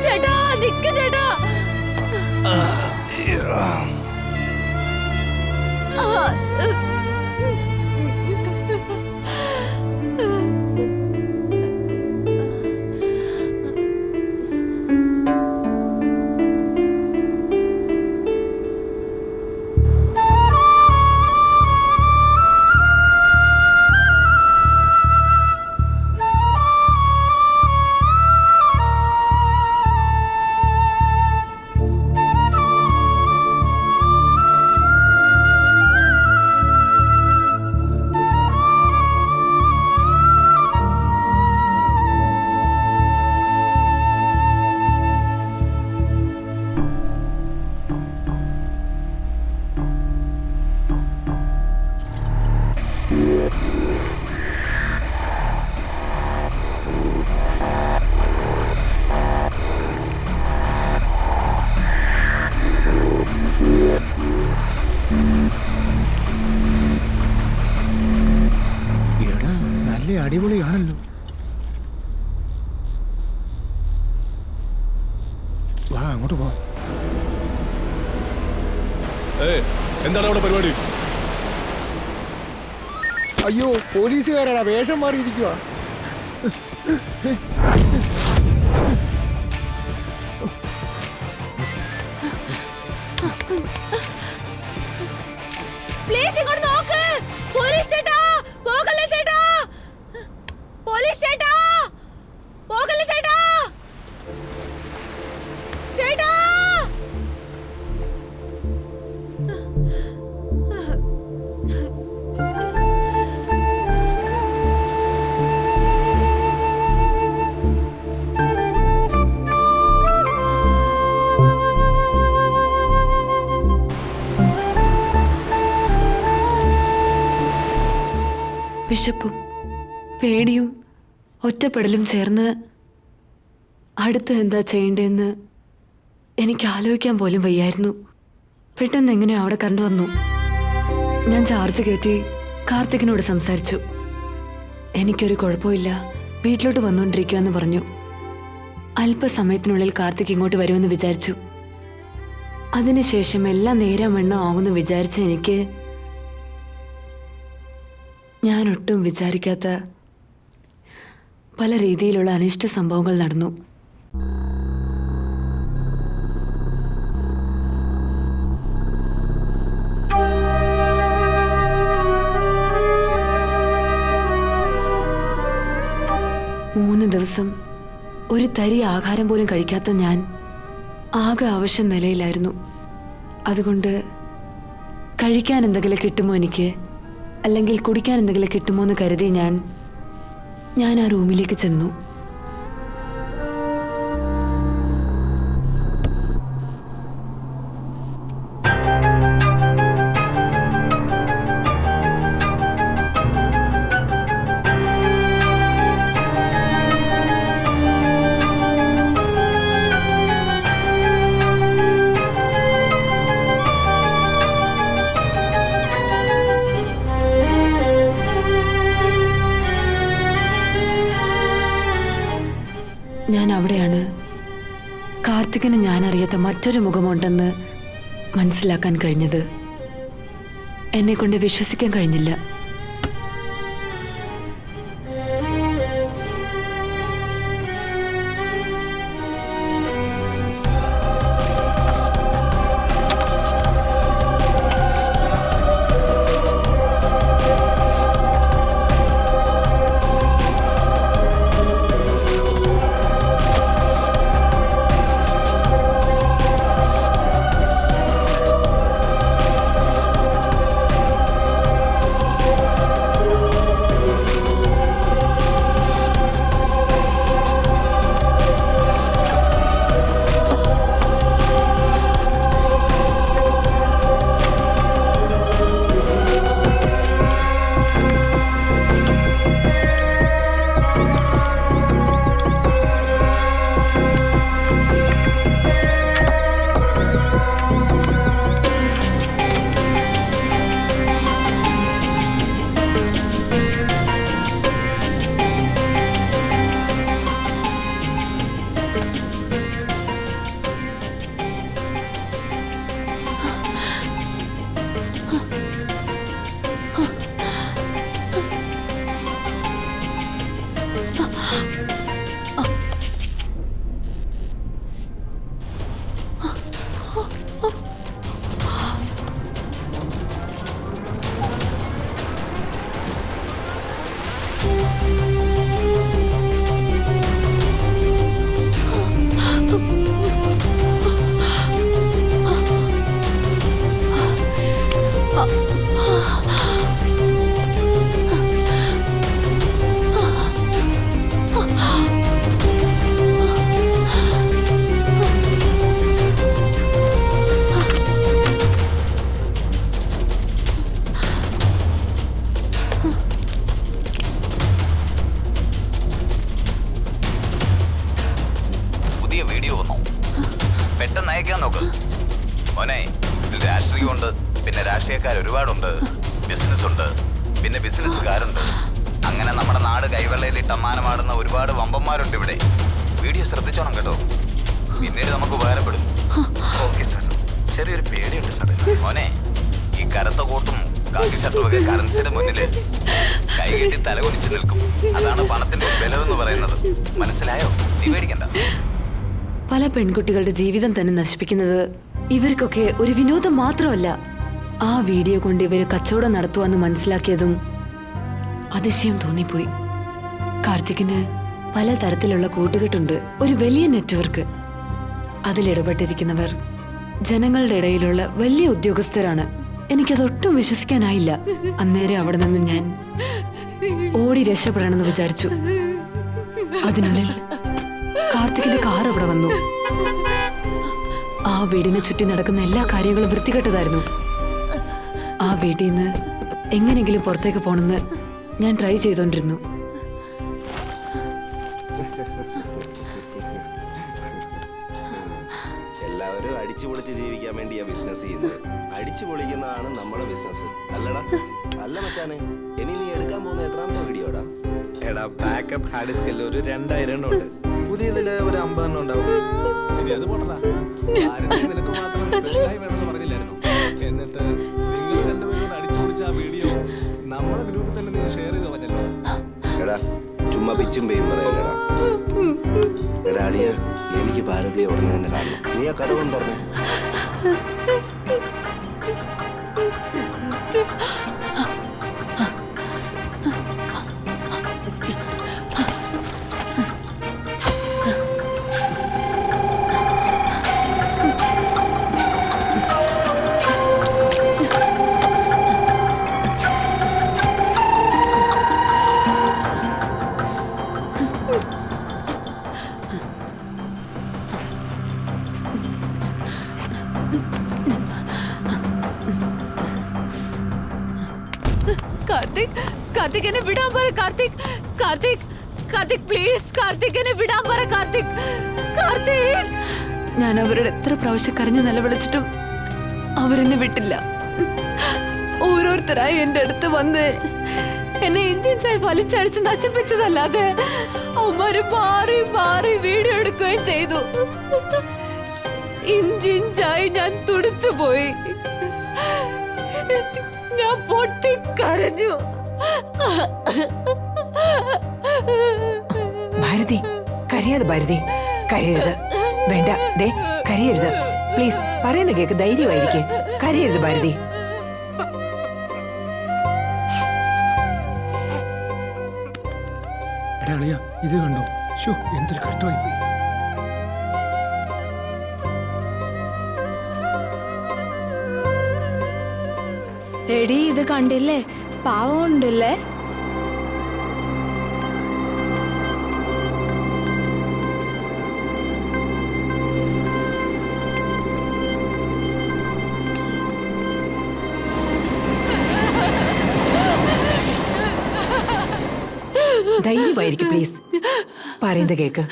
ചേട്ടാ നിക്ക് ചേട്ടാ. അടിപൊളിയാണല്ലോ. വാ അങ്ങോട്ട് പോ. എന്താണ് അവിടെ പരിപാടി? അയ്യോ പോലീസുകാരാണ്, വേഷം മാറിയിരിക്കുക. പ്ലീസ് ഇങ്ങോട്ട് നോക്ക്. പോലീസ് ചേട്ടാ പോകല്ലേ ചേട്ടാ. പോലീസ് ചേട്ടാ പോകല്ലേ ചേട്ടാ. ചേട്ടാ വിശപ്പും പേടിയും ഒറ്റപ്പെടലും ചേർന്ന് അടുത്ത് എന്താ ചെയ്യേണ്ടതെന്ന് എനിക്ക് ആലോചിക്കാൻ പോലും വയ്യായിരുന്നു. പെട്ടെന്ന് എങ്ങനെയോ അവിടെ കണ്ടു വന്നു. ഞാൻ ചാർജ് കയറ്റി കാർത്തികിനോട് സംസാരിച്ചു. എനിക്കൊരു കുഴപ്പമില്ല, വീട്ടിലോട്ട് വന്നുകൊണ്ടിരിക്കുമെന്ന് പറഞ്ഞു. അല്പസമയത്തിനുള്ളിൽ കാർത്തിക് ഇങ്ങോട്ട് വരുമെന്ന് വിചാരിച്ചു. അതിനുശേഷം എല്ലാം നേരം വണ്ണം ആവുമെന്ന് വിചാരിച്ച എനിക്ക് ഞാൻ ഒട്ടും വിചാരിക്കാത്ത പല രീതിയിലുള്ള അനിഷ്ട സംഭവങ്ങൾ നടന്നു. മൂന്ന് ദിവസം ഒരു തരി ആഹാരം പോലും കഴിക്കാത്ത ഞാൻ ആകെ അവശ്യ നിലയിലായിരുന്നു. അതുകൊണ്ട് കഴിക്കാൻ എന്തെങ്കിലും കിട്ടുമോ എനിക്ക്, അല്ലെങ്കിൽ കുടിക്കാൻ എന്തെങ്കിലും കിട്ടുമോ എന്ന് കരുതി ഞാൻ ആ റൂമിലേക്ക് ചെന്നു. ഞാൻ അവിടെയാണ് കാർത്തികിന് ഞാൻ അറിയാത്ത മറ്റൊരു മുഖമുണ്ടെന്ന് മനസ്സിലാക്കാൻ കഴിഞ്ഞത്. എന്നെ കൊണ്ട് വിശ്വസിക്കാൻ കഴിഞ്ഞില്ല. മോനെ ഇതിൽ രാഷ്ട്രീയമുണ്ട്, പിന്നെ രാഷ്ട്രീയക്കാർ ഒരുപാടുണ്ട്, ബിസിനസ്സുണ്ട്, പിന്നെ ബിസിനസ്സുകാരുണ്ട്. അങ്ങനെ നമ്മുടെ നാട് കൈവെള്ളയിലിട്ട് അമ്മാനമാടുന്ന ഒരുപാട് വമ്പന്മാരുണ്ട് ഇവിടെ. വീഡിയോ ശ്രദ്ധിച്ചോണം കേട്ടോ, പിന്നീട് നമുക്ക് ഉപകാരപ്പെടും. Okay sir. ചെറിയൊരു പേടിയുണ്ട് സാർ. മോനെ ഈ കറുത്ത കോട്ടും കാക്കി ഷർട്ടുമൊക്കെ കറൻസിയുടെ മുന്നിൽ കൈകെട്ടി തലകുനിച്ച് നിൽക്കും. അതാണ് പണത്തിന്റെ ബലമെന്ന് പറയുന്നത്. മനസ്സിലായോ? നീ പേടിക്കണ്ട. പല പെൺകുട്ടികളുടെ ജീവിതം തന്നെ നശിപ്പിക്കുന്നത് ഇവർക്കൊക്കെ ഒരു വിനോദം മാത്രമല്ല. ആ വീഡിയോ കൊണ്ട് ഇവര് കച്ചവടം നടത്തുവാന്ന് മനസ്സിലാക്കിയതും അതിശയം തോന്നിപ്പോയി. കാർത്തികിന് പലതരത്തിലുള്ള കൂട്ടുകെട്ടുണ്ട്, ഒരു വലിയ നെറ്റ്വർക്ക്. അതിലിടപെട്ടിരിക്കുന്നവർ ജനങ്ങളുടെ ഇടയിലുള്ള വലിയ ഉദ്യോഗസ്ഥരാണ്. എനിക്കതൊട്ടും വിശ്വസിക്കാനായില്ല. അന്നേരം അവിടെ നിന്ന് ഞാൻ ഓടി രക്ഷപ്പെടണമെന്ന് വിചാരിച്ചു. അതിനുള്ളിൽ കാർത്തികിന്റെ കാർ അവിടെ വന്നു. ആ വീടിനെ ചുറ്റി നടക്കുന്ന എല്ലാ കാര്യങ്ങളും വൃത്തികെട്ടതായിരുന്നു. ആ വീട്ടിൽ നിന്ന് എങ്ങനെങ്കിലും പുറത്തേക്ക് പോണെന്ന് ഞാൻ ട്രൈ ചെയ്തോണ്ടിരുന്നു. എല്ലാവരും അടിച്ചു പൊളിച്ച് ജീവിക്കാൻ വേണ്ടിയാ ബിസിനസ് ചെയ്യുന്നത്. അടിച്ചു പൊളിക്കുന്നതാണ് നമ്മുടെ ബിസിനസ്, അല്ലടാ? അല്ല മച്ചാനെ, ഇനി നീ എടുക്കാൻ പോകുന്ന എത്രാമത്തെ വീഡിയോടാ? എടാ, ബാക്കപ്പ് ഹാർഡ് ഡിസ്കിൽ ഒരു 2000 എണ്ണം ഉണ്ട്. പുതിയതില് ഒരു 50 എണ്ണം ഉണ്ടാവും. ശരി, അത് പോട്ടടാ. നിനക്ക് മാത്രം സ്പെഷ്യലായി വേണമെന്ന് പറഞ്ഞില്ലായിരുന്നു? എന്നിട്ട് നിങ്ങൾ രണ്ടുപേരും അടിച്ചു പൊളിച്ച ആ വീഡിയോ നമ്മുടെ ഗ്രൂപ്പിൽ തന്നെ നീ ഷെയർ ചെയ്ത് കളഞ്ഞല്ലോ. എടാ, ചുമ്മാ പിച്ചും പെയ്യും പറയല്ലടാ. എടാ അളിയ, എനിക്ക് ഭാരതിയെ ഉടനെ തന്നെ കാണണം. നീ ആ കഥ കൊണ്ട് പറഞ്ഞു. കാർത്തിക്, കാർത്തിക് എന്നെ വിടാൻ പറ. കാർത്തിക്, കാർത്തിക്, കാർത്തിക് പ്ലീസ്. കാർത്തിക് എന്നെ വിടാൻ പറ. കാർത്തിക്, കാർത്തിക്. ഞാൻ അവരുടെ എത്ര പ്രാവശ്യം കരഞ്ഞു നിലവിളിച്ചിട്ടും അവരെന്നെ വിട്ടില്ല. ഓരോരുത്തരായി എന്റെ അടുത്ത് വന്ന് എന്നെ ഇഞ്ചിഞ്ചായി വലിച്ചടിച്ച് നശിപ്പിച്ചതല്ലാതെ അവന്മാര് മാറി മാറി വീഡിയോ എടുക്കുകയും ചെയ്തു. ഇഞ്ചിഞ്ചായി ഞാൻ തുടിച്ചു പോയി. ഞാൻ പൊട്ടിക്കരഞ്ഞു. ഭാരതി, കരയാതെ ഭാരതി, കരയരുത്. വേണ്ട, ദേ കരയരുത്. പ്ലീസ്, പറയുന്ന കേക്ക്, ധൈര്യമായിരിക്കെ. കരയരുത് ഭാരതി. ഇത് കണ്ടോ? ഷോ, എന്തൊരു കഷ്ടമായി പോയി. എടി ഇത് കണ്ടില്ലേ, പാവം ഉണ്ടല്ലേ. ധൈര്യമായിരിക്കും പ്ലീസ്. പറയുന്ന കേക്ക്.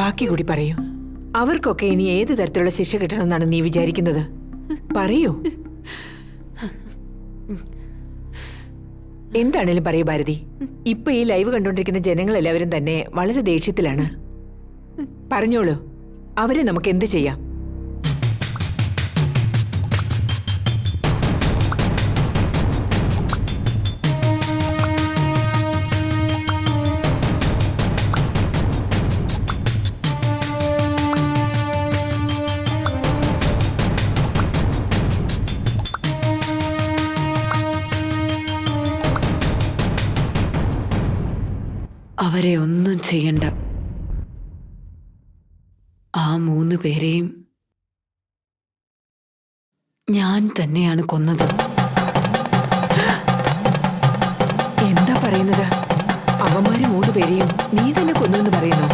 ബാക്കി കൂടി പറയൂ. അവർക്കൊക്കെ ഇനി ഏത് തരത്തിലുള്ള ശിക്ഷ കിട്ടണമെന്നാണ് നീ വിചാരിക്കുന്നത്? പറയൂ. എന്താണേലും പറയൂ ഭാരതി. ഇപ്പൊ ഈ ലൈവ് കണ്ടുകൊണ്ടിരിക്കുന്ന ജനങ്ങളെല്ലാവരും തന്നെ വളരെ ദേഷ്യത്തിലാണ്. പറഞ്ഞോളൂ, അവരെ നമുക്ക് എന്ത് ചെയ്യാം? അവരെ ഒന്നും ചെയ്യണ്ട. ആ 3 പേരെയും ഞാൻ തന്നെയാണ് കൊന്നത്. എന്താ പറയുന്നത്? അവന്മാര് 3 പേരെയും നീ തന്നെ കൊന്നെന്ന് പറയുന്നു?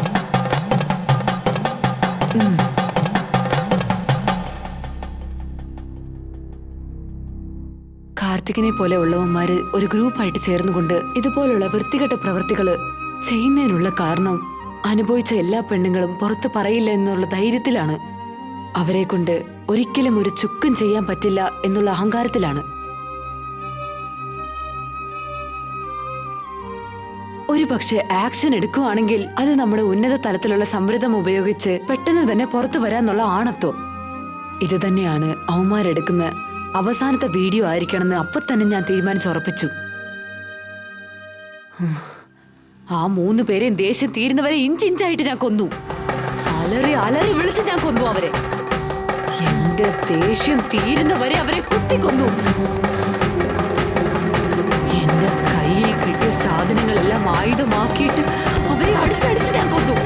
കാർത്തികിനെ പോലെ ഉള്ളവന്മാര് ഒരു ഗ്രൂപ്പായിട്ട് ചേർന്നുകൊണ്ട് ഇതുപോലുള്ള വൃത്തികെട്ട പ്രവൃത്തികള് ചെയ്യുന്നതിനുള്ള കാരണം അനുഭവിച്ച എല്ലാ പെണ്ണുങ്ങളും പുറത്ത് പറയില്ല എന്നുള്ള ധൈര്യത്തിലാണ്. അവരെ കൊണ്ട് ഒരിക്കലും ഒരു ചുക്കും ചെയ്യാൻ പറ്റില്ല എന്നുള്ള അഹങ്കാരത്തിലാണ്. ഒരു പക്ഷെ ആക്ഷൻ എടുക്കുവാണെങ്കിൽ അത് നമ്മുടെ ഉന്നത തലത്തിലുള്ള സംവൃതം ഉപയോഗിച്ച് പെട്ടെന്ന് തന്നെ പുറത്തു വരാന്നുള്ള ആണത്വം. ഇത് തന്നെയാണ് അവന്മാരെടുക്കുന്ന അവസാനത്തെ വീഡിയോ ആയിരിക്കണമെന്ന് അപ്പൊ തന്നെ ഞാൻ തീരുമാനിച്ചുറപ്പിച്ചു. ആ 3 പേരെയും ദേഷ്യം തീരുന്നവരെ ഇഞ്ചിഞ്ചായിട്ട് ഞാൻ കൊന്നു. അലറി അലറി വിളിച്ച് ഞാൻ കൊന്നു അവരെ. എന്റെ ദേഷ്യം തീരുന്നവരെ അവരെ കുത്തിക്കൊന്നു. എന്റെ കയ്യിൽ കിട്ടിയ സാധനങ്ങളെല്ലാം ആയുധമാക്കിയിട്ട് അവരെ അടിച്ചടിച്ച് ഞാൻ കൊന്നു.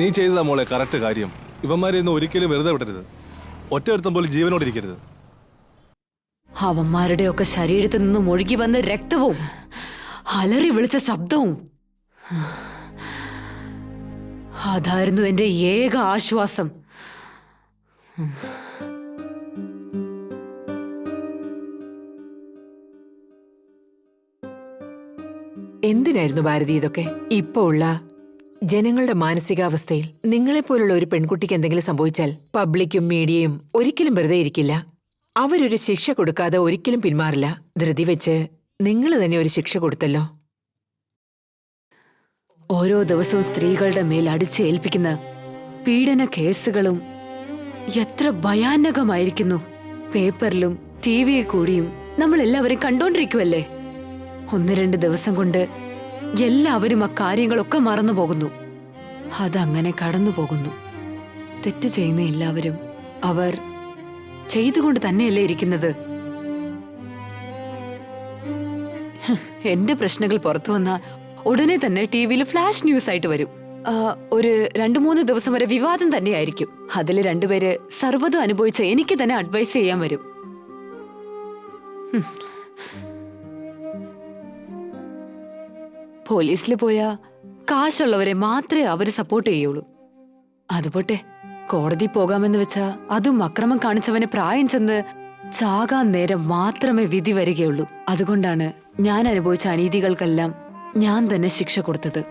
നീ ചെയ്തതാ മോളെ കറക്റ്റ് കാര്യം. ഇവന്മാരെ ഒന്നും ഒരിക്കലും വെറുതെ വിടരുത്. ഒറ്റയൊരുത്തം പോലും ജീവനോടിരിക്കരുത്. അവന്മാരുടെയൊക്കെ ശരീരത്തിൽ നിന്നും ഒഴുകി വന്ന രക്തവും അലറി വിളിച്ച ശബ്ദവും അതായിരുന്നു എന്റെ ഏക ആശ്വാസം. എന്തിനായിരുന്നു ഭാരതി ഇതൊക്കെ? ഇപ്പോ ഉള്ള ജനങ്ങളുടെ മാനസികാവസ്ഥയിൽ നിങ്ങളെപ്പോലുള്ള ഒരു പെൺകുട്ടിക്ക് എന്തെങ്കിലും സംഭവിച്ചാൽ പബ്ലിക്കും മീഡിയയും ഒരിക്കലും വെറുതെ ഇരിക്കില്ല. അവരൊരു ശിക്ഷ കൊടുക്കാതെ ഒരിക്കലും പിന്മാറില്ല. ധൃതി വെച്ച് നിങ്ങൾ തന്നെ ഒരു ശിക്ഷ കൊടുത്തല്ലോ. ഓരോ ദിവസവും സ്ത്രീകളുടെ മേൽ അടിച്ചേൽപ്പിക്കുന്ന പീഡന കേസുകളും എത്ര ഭയാനകമായിരിക്കുന്നു. പേപ്പറിലും ടിവിയിൽ കൂടിയും നമ്മൾ എല്ലാവരും കണ്ടോണ്ടിരിക്കുവല്ലേ. 1-2 ദിവസം കൊണ്ട് എല്ലാവരും ആ കാര്യങ്ങളൊക്കെ മറന്നു പോകുന്നു. അതങ്ങനെ കടന്നു പോകുന്നു. തെറ്റ് ചെയ്യുന്ന എല്ലാവരും അവർ ചെയ്തുകൊണ്ട് തന്നെയല്ലേ ഇരിക്കുന്നത്. എന്റെ പ്രശ്നങ്ങൾ പുറത്തു വന്നാൽ ഉടനെ തന്നെ ടിവിയിൽ ഫ്ലാഷ് ന്യൂസ് ആയിട്ട് വരും. ഒരു 2-3 ദിവസം വരെ വിവാദം തന്നെയായിരിക്കും. അതിൽ 2 പേര് സർവ്വതും അനുഭവിച്ച എനിക്ക് തന്നെ അഡ്വൈസ് ചെയ്യാൻ വരും. പോലീസിൽ പോയാ കാശുള്ളവരെ മാത്രമേ അവര് സപ്പോർട്ട് ചെയ്യുള്ളൂ. അതുപോട്ടെ, കോടതി പോകാമെന്ന് വെച്ചാ അതും അക്രമം കാണിച്ചവന് പ്രായം ചെന്ന് ചാകാൻ നേരം മാത്രമേ വിധി വരികയുള്ളൂ. അതുകൊണ്ടാണ് ഞാൻ അനുഭവിച്ച അനീതികൾക്കെല്ലാം ഞാൻ തന്നെ ശിക്ഷ കൊടുത്തത്.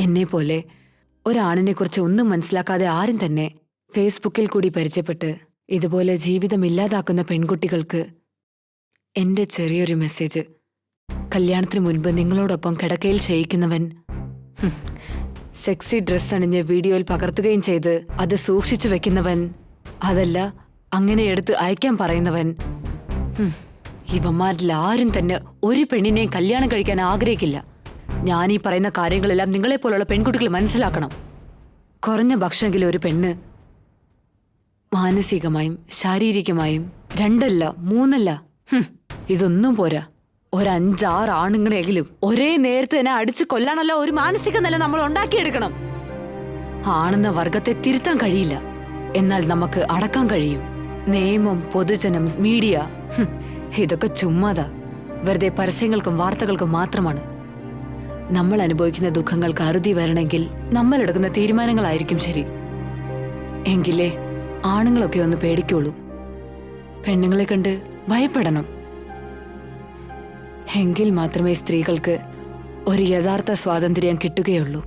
എന്നെ പോലെ ഒരാണിനെ കുറിച്ച് ഒന്നും മനസ്സിലാക്കാതെ ആരും തന്നെ ഫേസ്ബുക്കിൽ കൂടി പരിചയപ്പെട്ട് ഇതുപോലെ ജീവിതം ഇല്ലാതാക്കുന്ന പെൺകുട്ടികൾക്ക് എന്റെ ചെറിയൊരു മെസ്സേജ്. കല്യാണത്തിന് മുൻപ് നിങ്ങളോടൊപ്പം കിടക്കയിൽ ക്ഷയിക്കുന്നവൻ, സെക്സി ഡ്രസ് അണിഞ്ഞ് വീഡിയോയിൽ പകർത്തുകയും ചെയ്ത് അത് സൂക്ഷിച്ചു വെക്കുന്നവൻ, അതല്ല അങ്ങനെ എടുത്ത് അയക്കാൻ പറയുന്നവൻ, ഇവന്മാരിൽ ആരും തന്നെ ഒരു പെണ്ണിനെയും കല്യാണം കഴിക്കാൻ ആഗ്രഹിക്കില്ല. ഞാൻ ഈ പറയുന്ന കാര്യങ്ങളെല്ലാം നിങ്ങളെപ്പോലുള്ള പെൺകുട്ടികൾ മനസ്സിലാക്കണം. കുറഞ്ഞ പക്ഷമെങ്കിലും ഒരു പെണ്ണ് മാനസികമായും ശാരീരികമായും 2 അല്ല 3 അല്ല, ഇതൊന്നും പോരാ, 5-6 ആണുങ്ങളെങ്കിലും ഒരേ നേരത്തെ തന്നെ അടിച്ചു കൊല്ലാനല്ല ഒരു മാനസിക നില നമ്മൾ ഉണ്ടാക്കിയെടുക്കണം. ആണെന്ന വർഗത്തെ തിരുത്താൻ കഴിയില്ല, എന്നാൽ നമുക്ക് അടക്കാൻ കഴിയും. നിയമം, പൊതുജനം, മീഡിയ ഇതൊക്കെ ചുമ്മാതാ, വെറുതെ പരസ്യങ്ങൾക്കും വാർത്തകൾക്കും മാത്രമാണ്. നമ്മൾ അനുഭവിക്കുന്ന ദുഃഖങ്ങൾക്ക് അറുതി വരണമെങ്കിൽ നമ്മൾ എടുക്കുന്ന തീരുമാനങ്ങളായിരിക്കും ശരി. എങ്കിലേ ആണുങ്ങളൊക്കെ ഒന്ന് പേടിക്കുള്ളൂ, പെണ്ണുങ്ങളെ കണ്ട് ഭയപ്പെടണം. എങ്കിൽ മാത്രമേ സ്ത്രീകൾക്ക് ഒരു യഥാർത്ഥ സ്വാതന്ത്ര്യം കിട്ടുകയുള്ളൂ.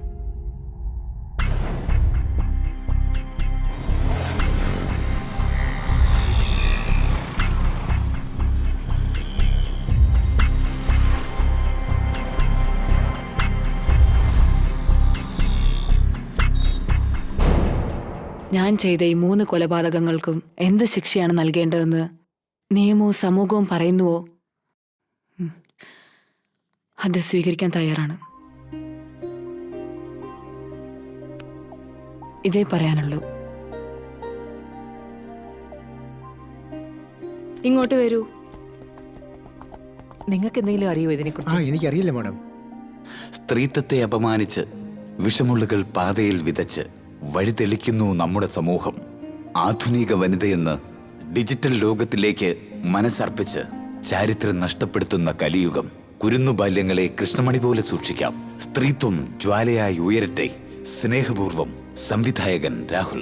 ഞാൻ ചെയ്ത ഈ 3 കൊലപാതകങ്ങൾക്കും എന്ത് ശിക്ഷയാണ് നൽകേണ്ടതെന്ന് നിയമവും സമൂഹവും പറയുന്നുവോ അത് സ്വീകരിക്കാൻ തയ്യാറാണ്. ഇതേ പറയാനുള്ളൂ. ഇങ്ങോട്ട് വരൂ. നിങ്ങൾക്ക് എന്തെങ്കിലും അറിയോ ഇതിനെക്കുറിച്ച്? എനിക്കറിയില്ല മാഡം. സ്ത്രീത്വത്തെ അപമാനിച്ച് വിഷമുള്ളുകൾ പാതയിൽ വിതച്ച് വഴിതെളിക്കുന്നു നമ്മുടെ സമൂഹം. ആധുനിക വനിതയെന്ന് ഡിജിറ്റൽ ലോകത്തിലേക്ക് മനസ്സർപ്പിച്ച് ചാരിത്രം നഷ്ടപ്പെടുത്തുന്ന കലിയുഗം. കുരുന്നുബാല്യങ്ങളെ കൃഷ്ണമണി പോലെ സൂക്ഷിക്കാം. സ്ത്രീത്വം ജ്വാലയായി ഉയരട്ടെ. സ്നേഹപൂർവം, സംവിധായകൻ രാഹുൽ.